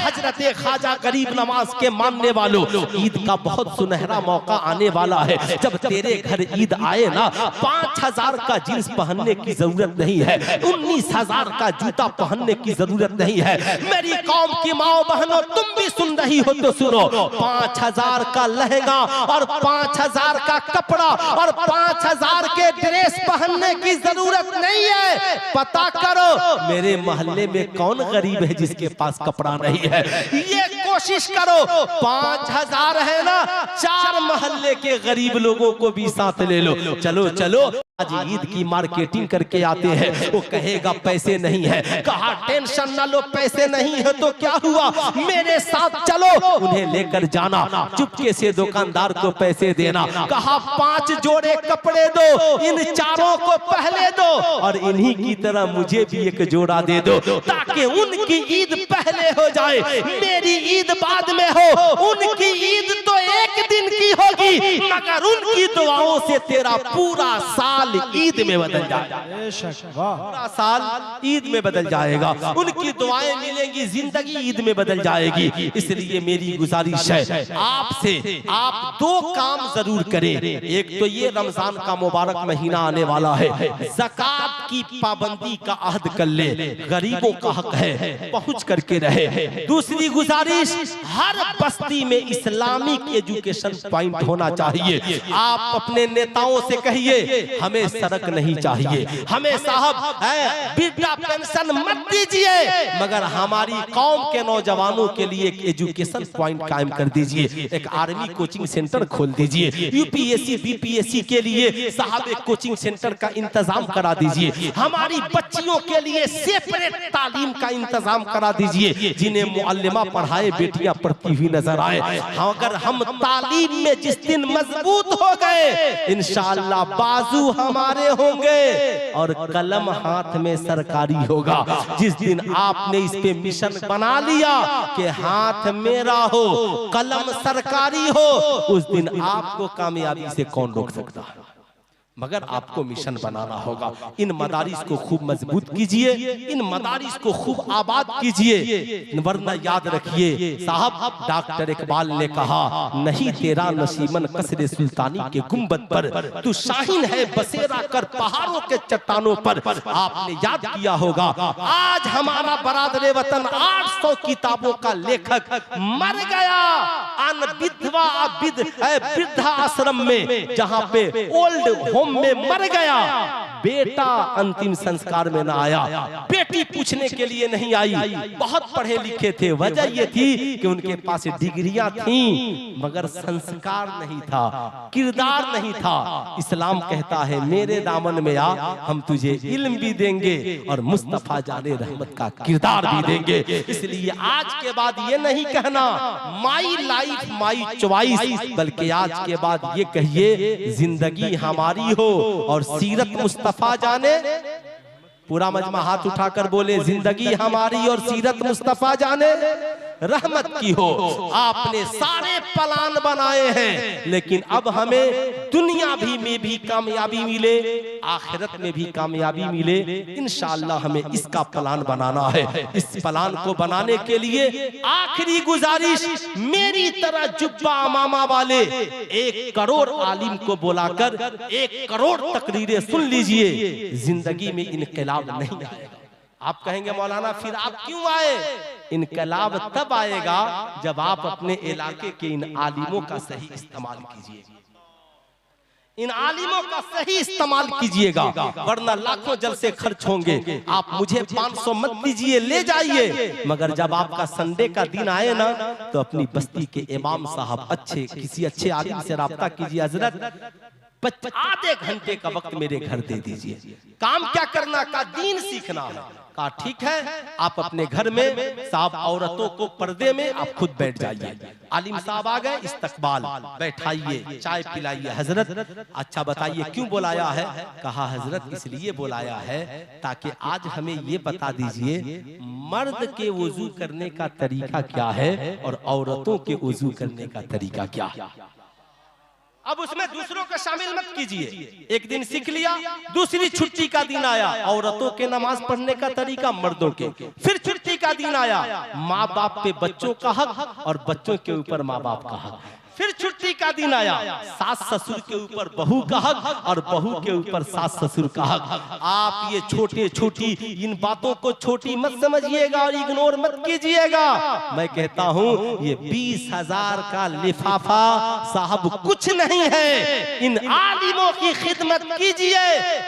हजरत ख्वाजा गरीब नवाज के मानने वालों, ईद का बहुत सुनहरा मौका आने वाला है। जब तेरे घर ईद आए ना, 5000 का जींस पहनने की जरूरत नहीं है, 19,000 का जूता पहनने की जरूरत नहीं है। मेरी कौम की माओ बहनों, तुम भी सुन रही हो तो सुनो, 5000 का लहंगा और 5000 का कपड़ा और 5000 के ड्रेस पहनने की जरूरत नहीं है। पता करो मेरे मोहल्ले में कौन गरीब है जिसके पास कपड़ा नहीं है। ये कोशिश करो, 5000 है ना, 4 मोहल्ले के गरीब लोगों को भी साथ ले लो। चलो चलो आज ईद की मार्केटिंग करके आते हैं। वो कहेगा पैसे नहीं है, कहा टेंशन ना लो, पैसे नहीं है तो क्या हुआ, मेरे साथ चलो। उन्हें लेकर जाना, चुपके से दुकानदार को पैसे देना, कहा 5 जोड़े कपड़े दो, इन चारों को पहले दो और इन्हीं की तरह मुझे भी एक जोड़ा दे दो, ताकि उनकी ईद पहले हो जाए, मेरी ईद बाद में हो। उनकी ईद तो एक दिन की होगी, मगर उनकी दुआओं से तेरा पूरा साल ईद में बदल जाएगा। पूरा साल ईद में बदल जाएगा, उनकी दुआएं मिलेंगी, जिंदगी ईद में बदल जाएगी। इसलिए मेरी गुजारिश है आपसे, आप 2 काम जरूर करें। एक तो ये रमजान का मुबारक महीना आने वाला है, ज़कात की पाबंदी का अहद कर ले, गरीबों का हक है, पहुंच करके रहे। दूसरी गुजारिश, हर बस्ती में इस्लामिक एजुकेशन पॉइंट होना चाहिए। आप अपने नेताओं से कहिए हमें सड़क नहीं चाहिए, हमें साहब वृद्धा पेंशन मत दीजिए, मगर हमारी कौम के नौजवानों के लिए एक एजुकेशन पॉइंट कायम कर दीजिए, एक आर्मी कोचिंग सेंटर खोल दीजिए, यूपीएससी बीपीएससी के लिए साहब एक कोचिंग सेंटर का इंतजाम करा दीजिए, हमारी बच्चियों के लिए सेपरेट तालीम का इंतजाम करा दीजिए, जिन्हें मुअल्लिमा पढ़ाए बेटियां पढ़ती हुई नजर आए। अगर हम तालीम में जिस दिन मजबूत हो गए, इंशाअल्लाह बाजू हमारे होंगे और कलम हाथ में सरकारी होगा। जिस दिन आपने इस पे मिशन बना लिया कि हाथ मेरा हो, कलम सरकारी हो, उस दिन आपको कामयाबी से कौन रोक सकता है? मगर आपको मिशन बनाना होगा। इन मदारिस को खूब मजबूत कीजिए, इन मदारिस को खूब आबाद कीजिए, वरना याद रखिए साहब, डॉक्टर इकबाल ने कहा, नहीं तेरा नसीमन कसरे सुल्तानी के गुंबद पर, तू शाहीन है बसेरा कर पहाड़ों के चट्टानों पर। आपने याद किया होगा, आज हमारा बरादरे वतन 800 किताबों का लेखक मर गया वृद्धा आश्रम में, जहाँ पे ओल्ड होम में मर गया। बेटा अंतिम संस्कार में ना आया, बेटी पूछने के लिए नहीं आई। बहुत पढ़े लिखे थे, वजह ये थी कि उनके पास डिग्रियां थीं, मगर संस्कार नहीं था, किरदार नहीं था। इस्लाम कहता है मेरे दामन में आ, हम तुझे इल्म भी देंगे और मुस्तफा जाने रहमत का किरदार भी देंगे। इसलिए आज के बाद ये नहीं कहना माई लाइफ माई चॉइस, बल्कि आज के बाद ये कहिए जिंदगी हमारी हो और सीरत मुस्तफा जाने पूरा मजमा हाथ उठाकर बोले, जिंदगी हमारी और सीरत मुस्तफा जाने रहमत की हो। आपने सारे प्लान बनाए हैं, लेकिन अब हमें दुनिया भी में भी कामयाबी मिले, आखिरत में भी कामयाबी मिले, इंशाअल्लाह हमें इसका प्लान बनाना है। इस प्लान को बनाने के लिए आखिरी गुजारिश, मेरी तरह जुब्बा अमामा वाले 1 करोड़ आलिम को बुलाकर 1 करोड़ तकरीरें सुन लीजिए, जिंदगी में इनकलाब नहीं आएगा। आप कहेंगे मौलाना फिर आप क्यों आए? इनकलाब तब आएगा जब आप अपने इलाके के इन आलिमों का सही इस्तेमाल कीजिए, इन आलिमों का सही इस्तेमाल कीजिएगा, वरना लाखों जलसे खर्च होंगे। आप मुझे 500 मत दीजिए, ले जाइए, मगर जब आपका संडे का दिन आए ना, तो अपनी बस्ती के इमाम साहब अच्छे किसी अच्छे आलिम से राब्ता कीजिए, हजरत आधे घंटे का वक्त मेरे घर दे दीजिए, काम क्या करना का दीन सीखना है। कहा ठीक है, आप अपने घर में साहब औरतों को पर्दे में आप खुद बैठ जाइए। आलिम साहब आ गए, इस्तकबाल, बैठाइए, चाय पिलाइए। हजरत अच्छा बताइए क्यों बुलाया है? कहा हजरत इसलिए बुलाया है ताकि आज हमें ये बता दीजिए मर्द के वुजू करने का तरीका क्या है और औरतों के वुजू करने का तरीका क्या है। अब उसमें दूसरों को शामिल मत कीजिए। एक दिन सीख लिया, दूसरी छुट्टी का दिन आया, औरतों के नमाज पढ़ने का तरीका, मर्दों के। फिर छुट्टी का दिन आया, माँ बाप पे बच्चों का हक और बच्चों के ऊपर माँ बाप का हक। फिर छुट्टी का दिन आया, सास ससुर के ऊपर बहू का हक और बहू के ऊपर सास ससुर का हक। आप ये छोटे छोटी इन बातों को छोटी मत समझिएगा और इग्नोर मत कीजिएगा। मैं कहता हूँ ये 20,000 का लिफाफा साहब कुछ नहीं है। इन आलिमों की खिदमत कीजिए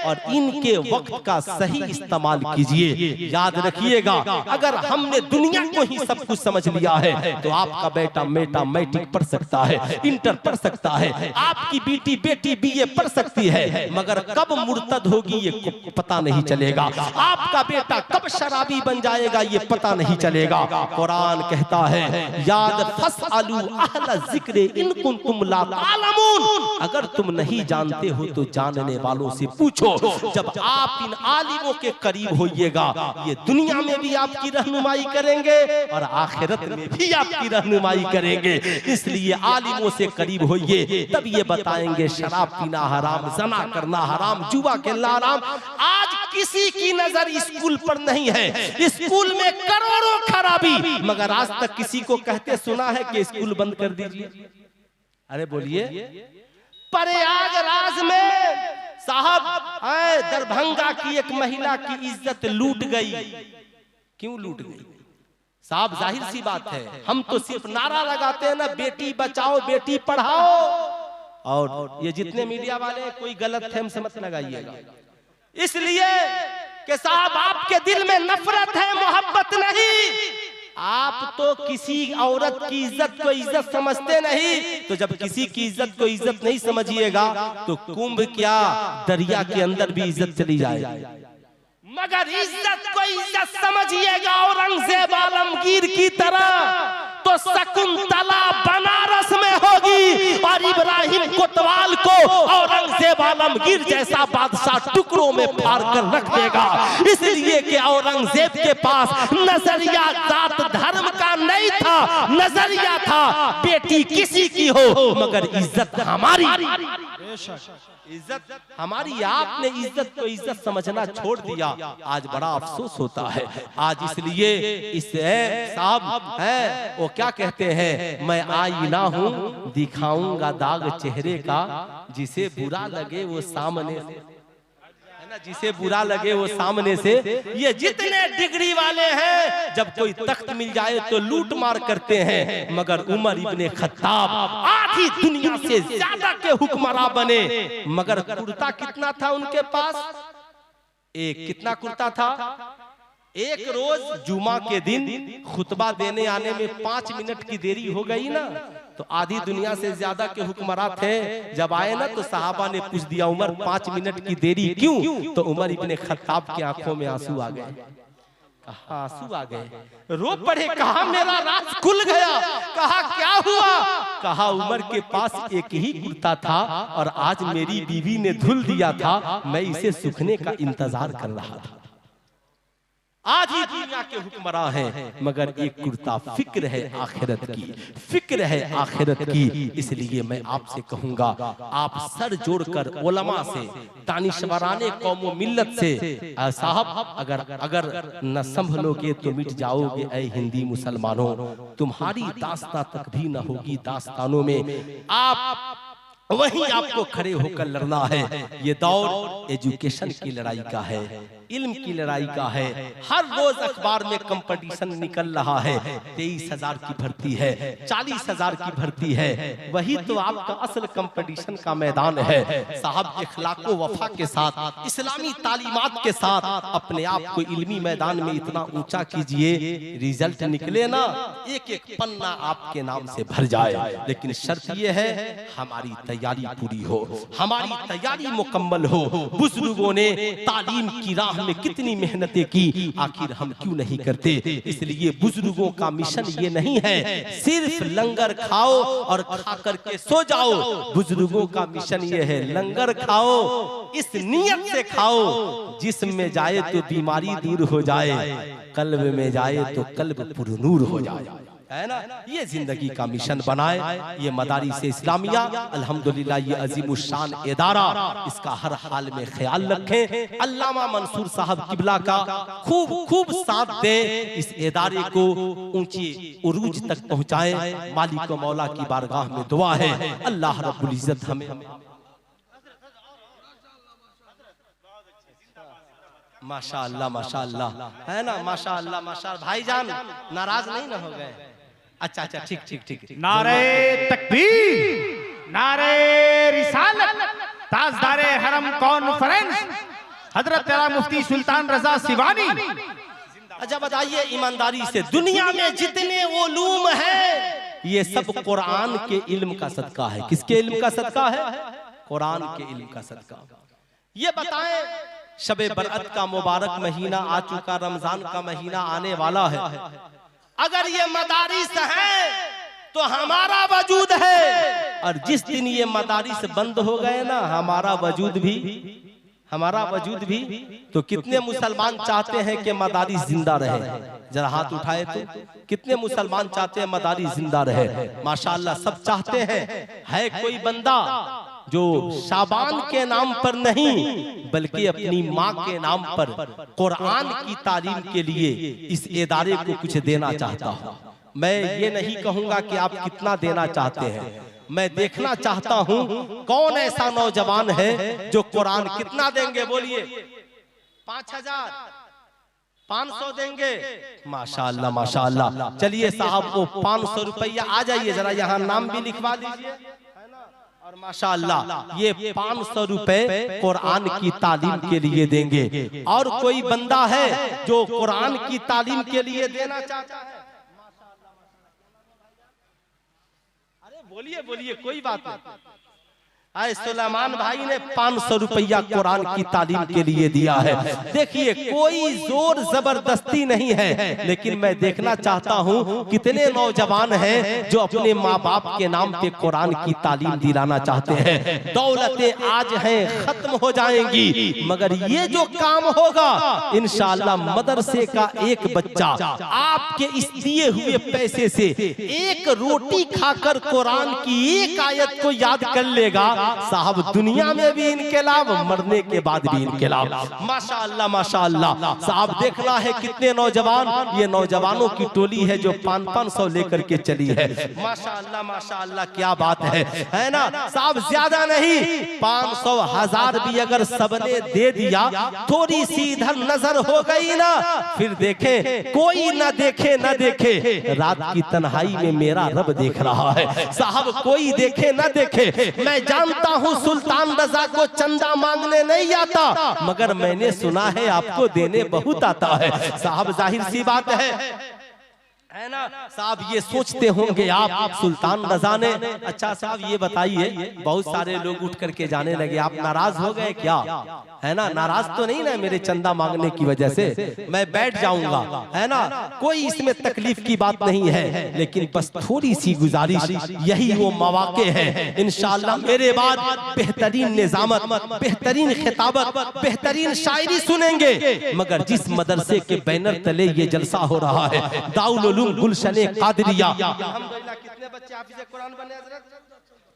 और इनके वक्त का सही इस्तेमाल कीजिए। याद रखिएगा, अगर हमने दुनिया को ही सब कुछ समझ लिया है तो आपका बेटा मेटा मैट्रिक पढ़ सकता है, इंटर पढ़ सकता है, आपकी बेटी बीए पढ़ सकती है, मगर कब मुर्तद होगी ये पता नहीं चलेगा। आपका बेटा कब शराबी बन जाएगा ये पता नहीं चलेगा। कुरान कहता है याद फसअलू अहल ज़िक्र इन कुंतुम ला तालमून, अगर तुम नहीं जानते हो तो जानने वालों से पूछो। जब आप इन आलिमों के करीब होइएगा, ये दुनिया में भी आपकी रहनुमाई करेंगे और आखिरत में भी आपकी रहनुमाई करेंगे। इसलिए आलिमों से करीब होइए, तब ये बताएंगे शराब पीना हराम, ज़ना करना हराम, जुआ खेलना हराम। आज किसी की नजर स्कूल पर नहीं है, स्कूल में करोड़ों खराबी, मगर आज तक किसी को कहते सुना है कि स्कूल बंद कर दीजिए? अरे बोलिए। प्रयागराज में साहब दरभंगा की एक महिला की इज्जत लूट गई। क्यों लूट गई साहब? जाहिर सी बात है, हम तो सिर्फ नारा लगाते हैं ना, बेटी बचाओ बेटी पढ़ाओ, और ये जितने मीडिया वाले हैं कोई गलत फहम से मत लगाइएगा। इसलिए कि साहब आपके दिल में नफरत है, मोहब्बत नहीं। आप तो किसी औरत की इज्जत को इज्जत समझते नहीं, तो जब किसी की इज्जत को इज्जत नहीं समझिएगा तो कुंभ क्या दरिया के अंदर भी इज्जत चली जाएगी। मगर इज्जत को इज्जत समझिएगा औरंगजेब आलमगीर की तरह, तो शकुंतला बनारस में होगी और इब्राहिम कोतवाल को औरंगजेब आलमगीर जैसा बादशाह टुकड़ों में फाड़ कर रख देगा। इसलिए कि औरंगजेब के पास नजरिया जात धर्म का नहीं था, नजरिया था बेटी किसी की हो मगर इज्जत हमारी, इज्जत हमारी। आपने इज्जत को इज्जत समझना छोड़ दिया, आज बड़ा अफसोस होता है। आज इसलिए इस साहब है वो क्या कहते हैं, मैं आईना हूँ दिखाऊंगा दाग चेहरे का, जिसे बुरा लगे वो सामने से, है ना, जिसे बुरा लगे वो सामने से। ये जितने डिग्री वाले हैं जब कोई तख्त मिल जाए तो लूट मार करते हैं, मगर उमर इब्ने खत्ताब आधी दुनिया से ज्यादा के हुक्मरान बने, मगर कुर्ता कितना था उनके पास? एक। कितना कुर्ता था? एक रोज जुमा के दिन खुतबा देने आने में 5 मिनट की देरी हो गई ना, तो आधी दुनिया से ज्यादा के हुक्मरान थे। जब आए ना तो सहाबा ने पूछ दिया उमर 5 मिनट की देरी क्यों? तो उमर इब्ने खत्ताब की आंखों में आंसू आ गए। कहा आंसू आ गए, रो पड़े। कहा मेरा राज खुल गया। कहा क्या हुआ? कहा उमर के पास एक ही कुर्ता था और आज मेरी बीवी ने धुल दिया था, मैं इसे सूखने का इंतजार कर रहा था। आज ही दुनिया के हुक्मरान हैं, मगर एक कुर्ता फिक्र है आखिरत की, फिक्र है आखिरत की। इसलिए मैं आपसे कहूंगा, आप सर जोड़कर उलमा से, दानिशवराने कौम मिल्लत से, साहब अगर न संभलोगे तो मिट जाओगे ऐ हिंदी मुसलमानों, तुम्हारी दास्तां तक भी न होगी दास्तानों में, आप वहीं आपको खड़े होकर लड़ना है। ये दौर एजुकेशन की लड़ाई का है, इल्म की लड़ाई का है। हर रोज अखबार में कंपटीशन निकल रहा है, 23,000 की भर्ती है, 40,000 की भर्ती है। वही तो आपका असल कंपटीशन का मैदान है। साहब इखलाको वफा के साथ, इस्लामी तालीमात के साथ अपने आप को इल्मी मैदान में इतना ऊंचा कीजिए, रिजल्ट निकले ना, एक एक पन्ना आपके नाम से भर जाए। लेकिन शर्त यह है हमारी तैयारी पूरी हो, हमारी तैयारी मुकम्मल हो। बुजुर्गों ने तालीम की राह में कितनी मेहनतें की, आखिर हम क्यों नहीं करते? इसलिए बुजुर्गों का मिशन ये नहीं है सिर्फ लंगर खाओ और खा करके सो जाओ। बुजुर्गों का मिशन ये है लंगर खाओ, इस नियत से खाओ जिस्म में जाए तो बीमारी दूर हो जाए, कल्ब में जाए तो कल्ब पुरनूर हो जाए, है ना। ये जिंदगी का मिशन बनाए। ये मदारिस इस्लामिया अल्हम्दुलिल्लाह ये अजीमुशान इदारा, इसका हर हाल में ख्याल रखें। अल्लामा मंसूर साहब किबला का खूब खूब साथ दे, इस इदारे को ऊंची उरूज तक पहुंचाएं। मालिक व मौला की बारगाह में दुआ है, अल्लाह रब्बुल इज्जत हमें माशाअल्लाह माशाअल्लाह, है ना, माशाअल्लाह माशाअल्लाह। भाईजान नाराज नहीं ना हो गए? अच्छा अच्छा, ठीक ठीक ठीक। नारे तकबीर, नारे रिसालत, ताजदारे हरम कॉन्फ्रेंस हजरत आला मुफ्ती सुल्तान रजा सिवानी। अच्छा बताइए ईमानदारी से, दुनिया में जितने उलूम हैं ये सब कुरान के इल्म का सदका है। किसके इल्म का सदका है? कुरान के इल्म का सदका। ये बताएं, शबे बरअत का मुबारक महीना आ चुका, रमजान का महीना आने वाला है। अगर ये मदारिस है तो हमारा वजूद है, और जिस दिन ये मदारिस बंद हो गए ना, हमारा वजूद भी। तो कितने मुसलमान चाहते हैं कि मदारिस जिंदा रहे? जरा हाथ उठाए तो कितने मुसलमान चाहते हैं मदारिस जिंदा रहे? माशाअल्लाह सब चाहते हैं। है कोई बंदा जो शाबान के नाम पर नहीं बल्कि अपनी माँ के नाम पर कुरान की तालीम के लिए इस इदारे को कुछ देना चाहता हूँ? मैं ये नहीं कहूँगा कि आप कितना देना चाहते हैं, मैं देखना चाहता हूँ कौन ऐसा नौजवान है जो कुरान, कितना देंगे बोलिए? 5,000 500 देंगे? माशाअल्लाह माशाअल्लाह। चलिए साहब वो 500 रुपया, आ जाइए जरा, यहाँ नाम भी लिखवा दीजिए। और माशाअल्लाह ये 500 रुपए कुरान की तालीम के लिए देंगे। और कोई बंदा है जो कुरान की तालीम के लिए देना चाहता है? अरे बोलिए बोलिए, कोई बात नहीं। आए सुलेमान भाई ने 500 रुपया कुरान की तालीम के लिए दिया है। देखिए कोई जोर जबरदस्ती नहीं है, लेकिन मैं देखना चाहता हूँ कितने नौजवान हैं जो अपने माँ बाप के नाम पे कुरान की तालीम दिलाना चाहते हैं। दौलतें आज हैं, खत्म हो जाएंगी, मगर ये जो काम होगा इंशाअल्लाह, मदरसे का एक बच्चा आपके इस दिए हुए पैसे से एक रोटी खाकर कुरान की एक आयत को याद कर लेगा, साहब दुनिया में भी इनकलाब, मरने के बाद भी इनकलाब। माशाअल्लाह माशाअल्लाह। साहब देखना है कितने नौजवान, ये नौजवानों की टोली है जो 500 लेकर के चली है। माशाअल्लाह माशाअल्लाह, क्या बात है ना साहब? ज्यादा नहीं, 500 1000 भी अगर सबने दे दिया, थोड़ी सी इधर नजर हो गई ना, फिर देखे कोई ना देखे ना देखे, रात की तन्हाई में मेरा रब देख रहा है। साहब कोई देखे ना देखे, मैं जानता हूँ सुल्तान रजा को चंदा मांगने नहीं आता, मगर मैंने सुना है आपको देने बहुत आता है। साहब जाहिर सी बात है, है ना साहब। ये सोचते होंगे आप सुल्तान रजा ने, अच्छा साहब ये बताइए, बहुत सारे लोग उठ करके जाने लगे, आप नाराज हो गए क्या? है ना, नाराज तो नहीं ना मेरे चंदा मांगने की वजह से, मैं बैठ जाऊंगा, है ना, कोई इसमें तकलीफ की बात नहीं है, लेकिन बस थोड़ी सी गुजारिश, यही वो मौके हैं इंशाअल्लाह मेरे बाद बेहतरीन निजामत, बेहतरीन खिताबत, बेहतरीन शायरी सुनेंगे। मगर जिस मदरसे के बैनर तले ये जलसा हो रहा है, दाउल उलूम गुलशने कादरिया, कितने बच्चे हाफिज़े कुरान बने हज़रत?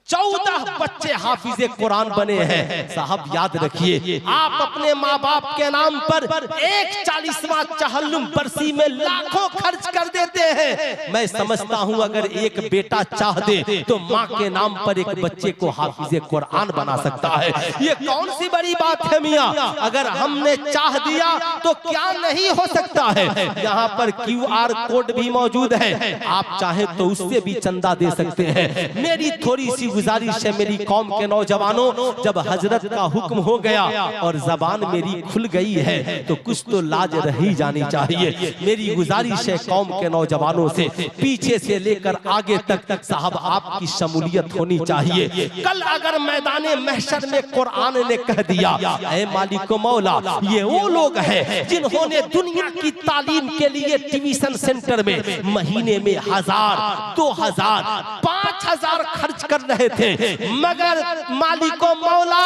14 बच्चे हाफिज़े कुरान बने हैं। साहब याद रखिए, आप अपने माँ बाप के नाम पर एक 40वां चहल्लुम बरसी में लाखों खर्च कर देते हैं। मैं समझता हूँ अगर एक बेटा चाह दे तो माँ के नाम पर एक बच्चे को हाफिज़े कुरान बना सकता है। ये कौन सी बड़ी बात है मियाँ, अगर हमने चाह दिया तो क्या नहीं हो सकता है। यहाँ पर QR कोड भी मौजूद है, आप चाहे तो उससे भी चंदा दे सकते हैं। मेरी थोड़ी सी गुजारिश है मेरी कौम के नौजवानों, जब हजरत का हुक्म हो गया और जबान मेरी खुल गई है तो कुछ तो लाज रही जानी चाहिए। मेरी गुजारिश है कौम के नौजवानों से, पीछे से लेकर आगे तक साहब आपकी शमूलियत होनी चाहिए। कल अगर मैदाने महशर में कुरान ने कह दिया, ऐ मालिक मौला, ये वो लोग हैं जिन्होंने दुनिया की तालीम के लिए ट्यूशन सेंटर में महीने में 1000, 2000, 5000 खर्च कर रहे थे, मगर मालिको मौला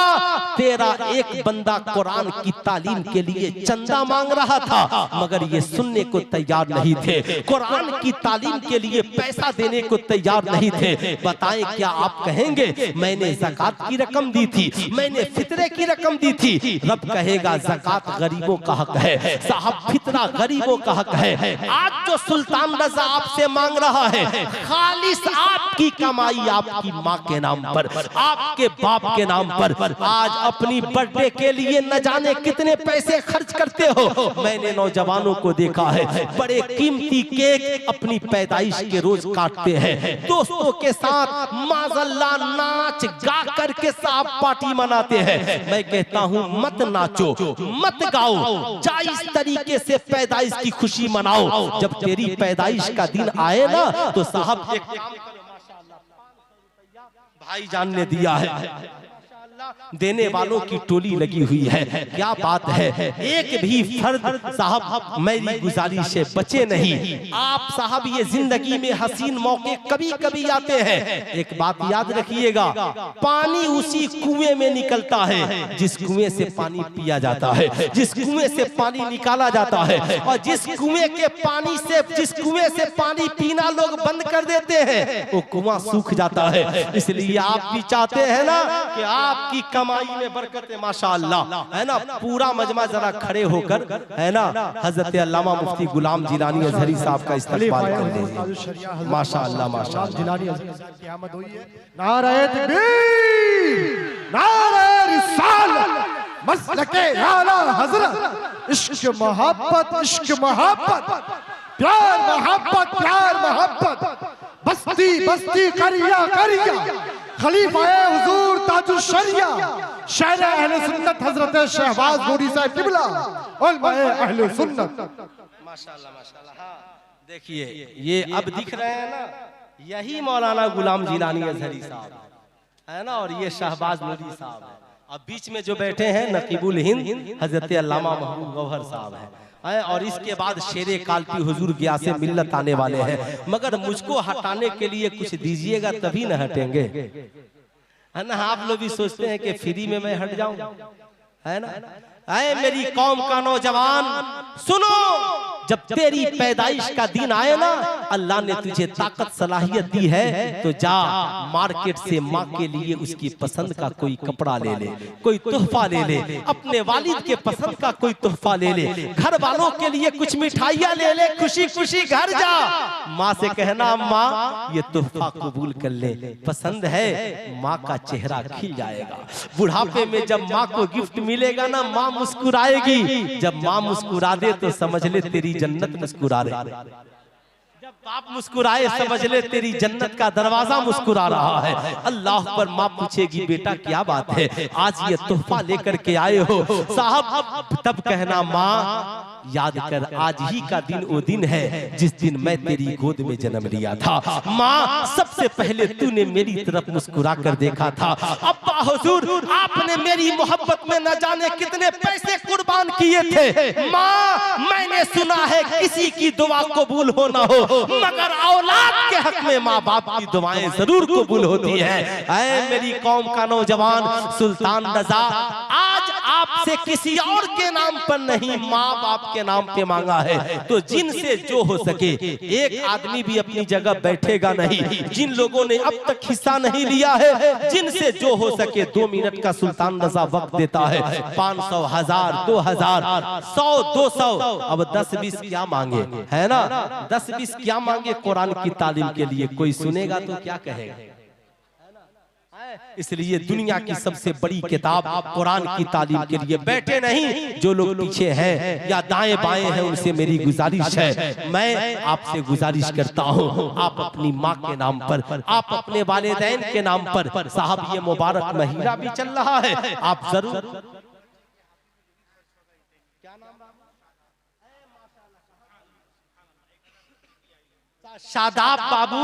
तेरा एक बंदा कुरान की तालीम के लिए चंदा मांग रहा था, मगर ये सुनने को तैयार नहीं थे, कुरान की तालीम के लिए पैसा देने को तैयार नहीं थे। बताएं क्या आप कहेंगे मैंने ज़कात की रकम दी थी, मैंने फितरे की रकम दी थी। रब कहेगा ज़कात गरीबों का हक है, साहब फितरा गरीबों का हक है। आज जो सुल्तान रजा आपसे मांग रहा है, खालिस आपकी कमाई, आपकी माँ के नाम पर, आपके बाप के नाम पर, आज अपनी बर्थडे के लिए न जाने कितने पैसे खर्च करते हो। मैंने नौजवानों को देखा है बड़े कीमती केक अपनी पैदाइश के रोज काटते हैं, दोस्तों के साथ माज़ल्ला नाच गा करके साहब पार्टी मनाते हैं। मैं कहता हूँ मत नाचो, मत गाओ, जायज तरीके से पैदाइश की खुशी मनाओ। जब तेरी पैदाइश का दिन आए ना तो साहब एक भाईजान ने दिया है, देने वालों की टोली लगी हुई है। क्या बात है, एक भी फर्द साहब मेरी गुजारिश से बचे नहीं। आप साहब ये जिंदगी में हसीन मौके कभी कभी आते हैं, एक बात याद रखिएगा, पानी उसी कुएं में निकलता है जिस कुएं से पानी पिया जाता है, जिस कुएं से पानी निकाला जाता है, और जिस कुएं के पानी से, जिस कुएं से पानी पीना लोग बंद कर देते हैं वो कुआं सूख जाता है। इसलिए आप भी चाहते हैं ना कि आपकी कमाई में बरकत है, माशाअल्लाह, है ना। पूरा मजमा जरा खड़े होकर, है ना, हजरत अल्लामा मुफ्ती गुलाम जिलानी अजहरी साहब का इस्तकबाल कर लीजिए। माशाअल्लाह माशाअल्लाह। जिलानी अजहरी की आमद हुई है। नारे तकबीर, नारे रिसालत, मसलके आला हजरत, इश्क मोहब्बत, इश्क मोहब्बत, प्यार मोहब्बत, प्यार मोहब्बत, बस्ती बस्ती करिया करिया, खलीफाए हुजूर ताजुल शरिया, शायर अहले सुन्नत हजरत शहबाज नूरी साहब किबला, उलमाए अहले सुन्नत। माशाअल्लाह माशाअल्लाह। हाँ देखिए ये अब दिख रहे हैं ना, यही मौलाना गुलाम जिलानी अजहरी साहब है ना, और ये शहबाज नूरी साहब है। अब बीच में जो बैठे हैं नकीबुल हिंद हजरत अल्लामा महबूब गौहर साहब है, और इसके बाद शेरे कालपी हुजूर गियासे मिल्लत आने वाले हैं। मगर मुझको हटाने के लिए कुछ दीजिएगा तभी न हटेंगे, है ना। आप लोग भी सोचते हैं कि फ्री में मैं हट जाऊं, है ना। ऐ मेरी कौम का नौजवान सुनो, जब तेरी पैदाइश का दिन आए ना, अल्लाह ने तुझे ताकत सलाहियत दी है तो जा मार्केट से माँ के लिए उसकी पसंद का कोई कपड़ा ले ले, कोई तोहफा ले ले, अपने वालिद के पसंद का कोई तोहफा ले ले, घर वालों के लिए कुछ मिठाइयाँ ले ले, खुशी खुशी घर जा। माँ से कहना माँ ये तोहफा कबूल कर ले, पसंद है, माँ का चेहरा खिल जाएगा। बुढ़ापे में जब माँ को गिफ्ट मिलेगा ना, माँ मुस्कुराएगी। जब माँ मुस्कुरा दे तो समझ ले तेरी जन्नत मुस्कुरा रही, जब बाप मुस्कुराए समझ ले तेरी जन्नत का दरवाजा मुस्कुरा रहा है। अल्लाह पर माँ पूछेगी बेटा क्या बात है, आज ये तोहफा लेकर के आए हो साहब, तब कहना माँ याद कर आज ही का दिन वो दिन है जिस दिन मैं तेरी गोद में जन्म लिया था। माँ सबसे पहले तूने मेरी तरफ मुस्कुरा कर देखा था। अब्बा हुजूर आपने मेरी मोहब्बत में न जाने कितने पैसे कुर्बान किए थे। माँ मैंने सुना है किसी की दुआ कबूल हो ना हो मगर औलाद के हक में माँ बाप की दुआएं जरूर कबूल होती है। ऐ मेरी कौम का नौजवान सुल्तान रजा, आज आपसे किसी और के नाम पर नहीं माँ बाप के नाम पे मांगा है, तो जिनसे जो हो सके। एक आदमी भी अपनी जगह बैठेगा नहीं, जिन लोगों ने अब तक हिस्सा नहीं लिया है, जिनसे जो हो सके 2 मिनट का सुल्तान रजा वक्त देता है। 500, 1000, 2000, 100, 200, अब 10-20 क्या मांगे, है ना? 10-20 क्या मांगे कुरान की तालीम के लिए? कोई सुनेगा तो क्या कहेगा? इसलिए दुनिया की सबसे बड़ी किताब कुरान की तालीम के लिए बैठे नहीं। जो लोग पीछे हैं या दाएं बाएं हैं उनसे मेरी गुजारिश है, मैं आपसे गुजारिश करता हूं, आप अपनी माँ के नाम पर, आप अपने वालिदैन के नाम पर, साहब ये मुबारक महीना भी चल रहा है, आप जरूर शादाब बाबू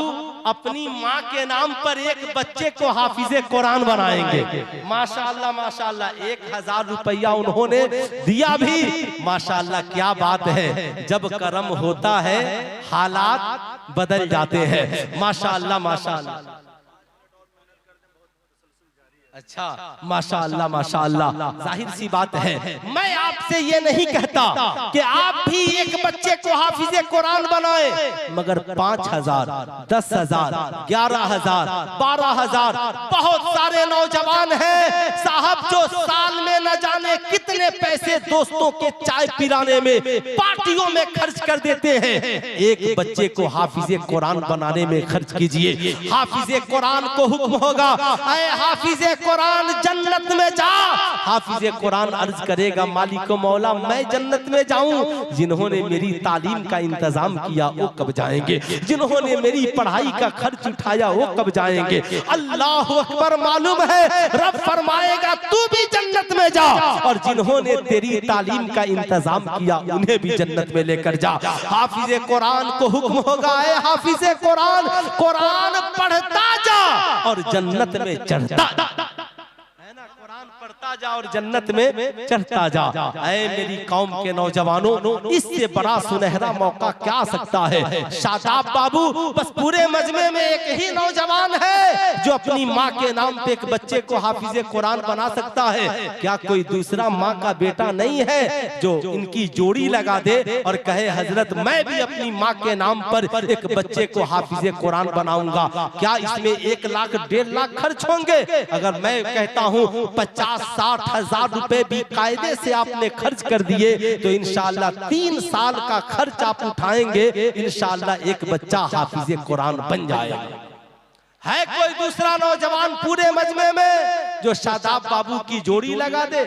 अपनी माँ के नाम पर एक बच्चे को हाफिजे कुरान बनाएंगे। माशाअल्लाह माशाअल्लाह, 1000 रुपया उन्होंने दिया भी। माशाअल्लाह क्या बात है, जब करम होता है हालात बदल जाते हैं। माशाअल्लाह माशाअल्लाह, अच्छा माशाअल्लाह माशाअल्लाह, जाहिर सी बात है मैं आपसे ये नहीं कहता कि आप भी एक बच्चे को हाफिजे कुरान बनाए, मगर 5000, 10,000, 11,000, 12,000 बहुत सारे नौजवान हैं साहब जो साल में न जाने कितने पैसे दोस्तों के चाय पिलाने में, पार्टियों में खर्च कर देते हैं। एक बच्चे को हाफिजे कुरान बनाने में खर्च कीजिए। हाफिजे कुरान को हुक्म होगा, ऐ हाफिजे कुरान जन्नत में जा। हाफिजे कुरान अर्ज करेगा, मालिक मौला मैं जन्नत में जाऊं, जिन्होंने मेरी तालीम का इंतजाम किया वो कब जाएंगे, जिन्होंने मेरी पढ़ाई का खर्च उठाया वो कब जाएंगे। अल्लाह अकबर, मालूम है रब फरमाएगा तू भी जन्नत में जा, और जिन्होंने तेरी तालीम का इंतजाम किया उन्हें भी जन्नत में लेकर जा। हाफिजे कुरान को हुक्म होगा, ऐ हाफिजे कुरान, कुरान पढ़ता जा और जन्नत में चढ़ता है ना, कुरान पढ़ता जा और जन्नत में चढ़ता जा। ऐ मेरी कौम के नौजवानों, इससे बड़ा सुनहरा मौका क्या आ सकता है। शादाब बाबू बस पूरे मजमे में एक ही नौजवान है जो अपनी माँ के नाम पे एक बच्चे को हाफिजे कुरान बना सकता है। क्या कोई दूसरा माँ का बेटा नहीं है जो इनकी जोड़ी लगा दे और कहे हजरत मैं भी अपनी माँ के नाम पर एक बच्चे को हाफिजे कुरान बनाऊंगा? क्या इसमें 1 लाख 1.5 लाख खर्च होंगे? अगर मैं कहता हूँ 50-60 हजार रुपए भी कायदे से आपने खर्च कर दिए तो इंशाअल्लाह 3 साल का खर्च आप उठाएंगे, इंशाअल्लाह एक बच्चा हाफिजे कुरान बन जाएगा। है कोई दूसरा नौजवान पूरे मजमे में जो शादाब बाबू की जोड़ी लगा दे?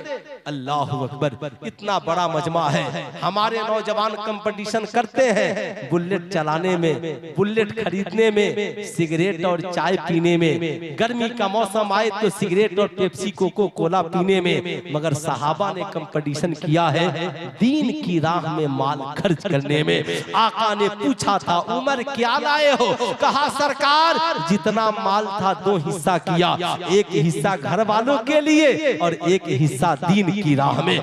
अल्लाह अकबर, इतना बड़ा मजमा है। हमारे नौजवान कंपटीशन करते हैं बुलेट चलाने में, बुलेट खरीदने में, सिगरेट और चाय पीने में। गर्मी का मौसम आए तो सिगरेट और पेप्सी कोको कोला पीने में, मगर सहाबा ने कंपटीशन किया है दीन की राह में माल खर्च करने में। आका ने पूछा था उमर क्या लाए हो? कहा सरकार जितना माल था 2 हिस्सा किया, एक हिस्सा घर वालों के लिए और एक हिस्सा दीन की राह में।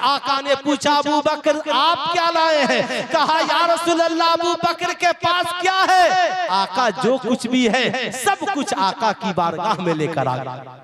आका ने पूछा अबू बकर आप क्या लाए हैं? कहा या रसूल अल्लाह अबू बकर के पास क्या है? आका जो कुछ भी है सब कुछ आका की बारगाह में लेकर आ गया।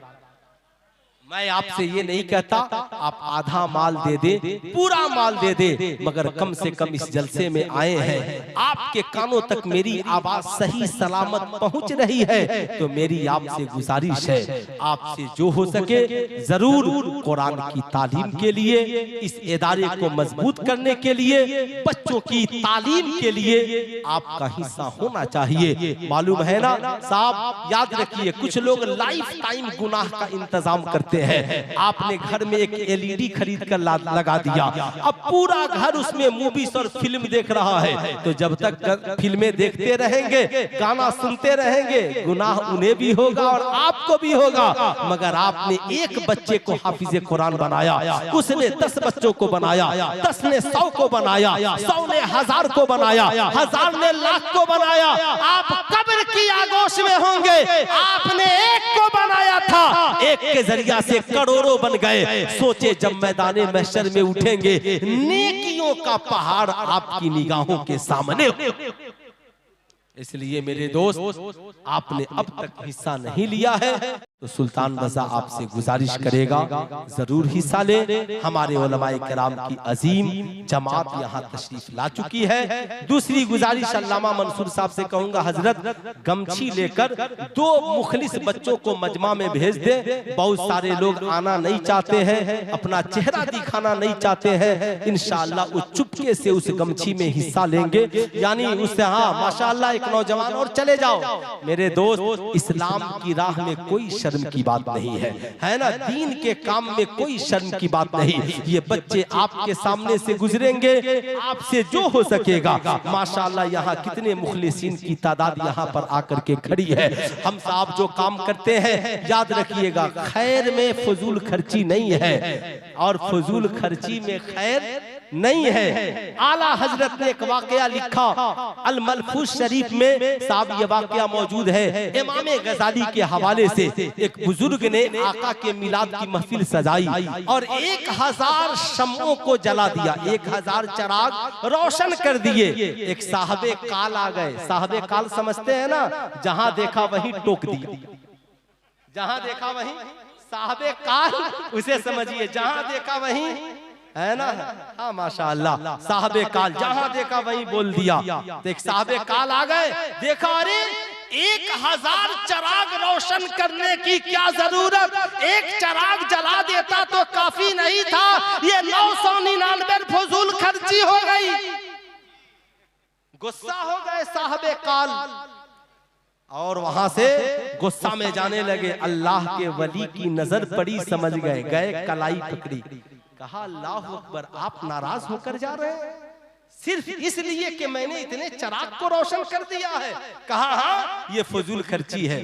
मैं आपसे ये नहीं कहता आप आधा माल दे दे, पूरा माल दे दे, मगर कम से कम इस जलसे में आए हैं, आपके कानों तक मेरी आवाज सही सलामत पहुंच रही है, तो मेरी आपसे गुजारिश है आपसे जो हो सके जरूर कुरान की तालीम के लिए, इस इदारे को मजबूत करने के लिए, बच्चों की तालीम के लिए आपका हिस्सा होना चाहिए। मालूम है ना साहब, याद रखिए कुछ लोग लाइफ टाइम गुनाह का इंतजाम करते सकते हैं। आपने घर में एक LED खरीद कर लगा दिया, अब पूरा घर उसमें मूवीज और फिल्म देख रहा है। तो जब तक फिल्में देखते रहेंगे, गाना सुनते रहेंगे, गुनाह उन्हें भी होगा और आपको भी होगा। मगर आपने एक बच्चे को हाफिज कुरान बनाया, उसने 10 बच्चों को बनाया, 10 ने 100 को बनाया, 100 ने 1000 को बनाया, 1000 ने लाख को बनाया। आप कब्र की आगोश में होंगे। आपने एक को बनाया था, एक के जरिया से करोड़ों बन गए। सोचे जब मैदाने महशर में उठेंगे, नेकियों का पहाड़ आपकी निगाहों के सामने। इसलिए मेरे दोस्त, आपने अब तक हिस्सा नहीं लिया है तो सुल्तान रजा आपसे गुजारिश करेगा जरूर हिस्सा ले। हमारे उलमाए किराम की अजीम जमात यहाँ तशरीफ ला चुकी है। दूसरी गुजारिश अल्लामा मंसूर साहब से कहूंगा, हजरत गमछी लेकर 2 मुखलिस बच्चों को मजमा में भेज दे। बहुत सारे लोग आना नहीं चाहते हैं, अपना चेहरा दिखाना नहीं चाहते हैं। इंशाअल्लाह वो चुपके से उस गमछी में हिस्सा लेंगे, यानी उससे हाँ माशाअल्लाह एक नौजवान और चले जाओ। मेरे दोस्त, इस्लाम की राह में कोई शर्म की बात नहीं है ना? दीन के काम में कोई शर्म की बात नहीं। ये बच्चे आपके सामने से गुजरेंगे, आपसे जो हो सकेगा। माशाअल्लाह यहाँ कितने मुखलिसीन की तादाद यहाँ पर आकर के खड़ी है। हम साहब जो काम करते हैं, याद रखिएगा, खैर में फजूल खर्ची नहीं है और फजूल खर्ची में खैर नहीं है। आला हजरत ने एक वाकया लिखा अल मलफूज शरीफ में, साहब ये वाकया मौजूद है। इमाम गजाली के हवाले से एक बुजुर्ग ने आका के मिलाद की महफिल सजाई और 1000 शम्मों को जला दिया, 1000 चिराग रोशन कर दिए। एक साहबे काल आ गए। साहबे काल समझते हैं ना, जहां देखा वहीं टोक दिया, जहां देखा वहीं साहबे काल, उसे समझिए, जहां देखा वहीं, है ना? हाँ माशाअल्लाह, साहबे काल जहां देखा वहीं बोल दिया। तो एक साहबे काल आ गए, देखा अरे 1000 चिराग रोशन करने की क्या जरूरत, एक चिराग जला देता तो काफी नहीं था, ये 999 फजूल खर्ची हो गई। गुस्सा हो गए साहबे काल और वहां से गुस्सा में जाने लगे। अल्लाह के वली की नजर पड़ी, समझ गए, गए कलाई पकड़ी, कहा अल्लाह अकबर, आप नाराज होकर जा रहे हैं सिर्फ इसलिए कि मैंने इतने चिराग को रोशन कर दिया है? कहा हाँ, ये फजूल खर्ची है।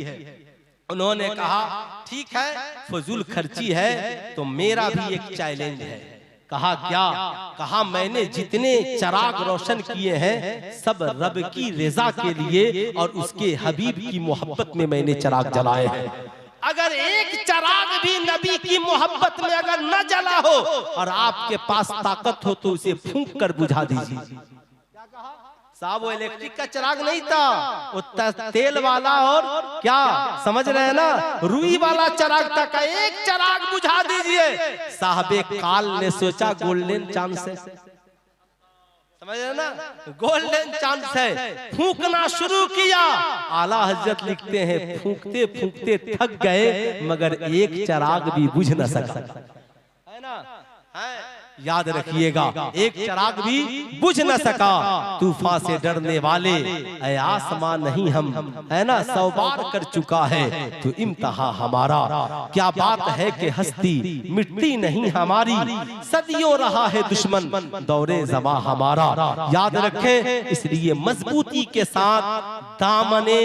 उन्होंने कहा ठीक है, फजूल खर्ची है तो मेरा भी एक चैलेंज है। कहा क्या? कहा मैंने जितने चिराग रोशन किए हैं सब रब की रजा के लिए और उसके हबीब की मोहब्बत में मैंने चिराग जलाए हैं। अगर एक चिराग भी नबी की मोहब्बत में अगर न जला हो और आपके पास ताकत हो तो उसे फूंक कर बुझा दीजिए। साहब वो इलेक्ट्रिक का चिराग नहीं था, वो तेल वाला और क्या समझ रहे हैं ना, रुई वाला चिराग था। का एक चिराग बुझा दीजिए। साहबे काल ने सोचा गोल्डन चांस है, समझ रहे ना, गोल्डन चांस है। फूंकना शुरू किया। आला हजरत लिखते हैं फूंकते फूंकते थक गए मगर एक चिराग भी बुझ न सका, है ना? याद रखिएगा, एक चिराग भी बुझ न सका। तूफान से डरने वाले ऐ आसमां नहीं हम, है ना, 100 बार कर चुका है तो इम्तिहान हमारा। क्या बात है कि हस्ती मिटती नहीं हमारी, सदियों रहा है दुश्मन दौरे ज़मा हमारा। याद रखें, इसलिए मजबूती के साथ दामने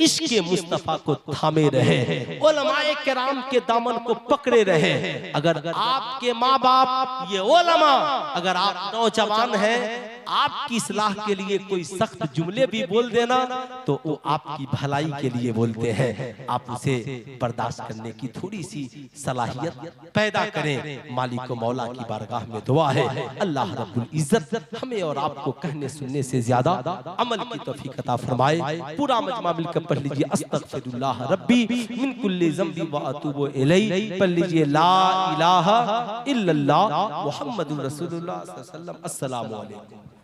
इश्क मुस्तफा को थामे रहे, उलमाए किराम के दामन को पकड़े रहे। अगर आपके माँ बाप, ये उलमा, अगर आप नौजवान हैं, आपकी इस्लाह के लिए कोई सख्त जुमले भी बोल देना तो वो आपकी भलाई के लिए बोलते हैं। आप उसे बर्दाश्त करने की थोड़ी सी सलाहियत पैदा करें। मालिक मौला की बारगाह में दुआ है, अल्लाह रब्बुल इज्जत हमें और आपको कहने सुनने से ज्यादा अमल की तौफीक अता फरमाए। पूरा मजमा मिलकर पढ़ लीजिए, अस्तगफिरुल्लाह रब्बी मिन कुल्ली ज़ंबी व अतूबु इलैहि। पढ़ लीजिए ला इलाहा इल्लल्लाह मुहम्मदुर रसूलुल्लाह सल्लल्लाहु अलैहि वसल्लम। अस्सलामु अलैकुम।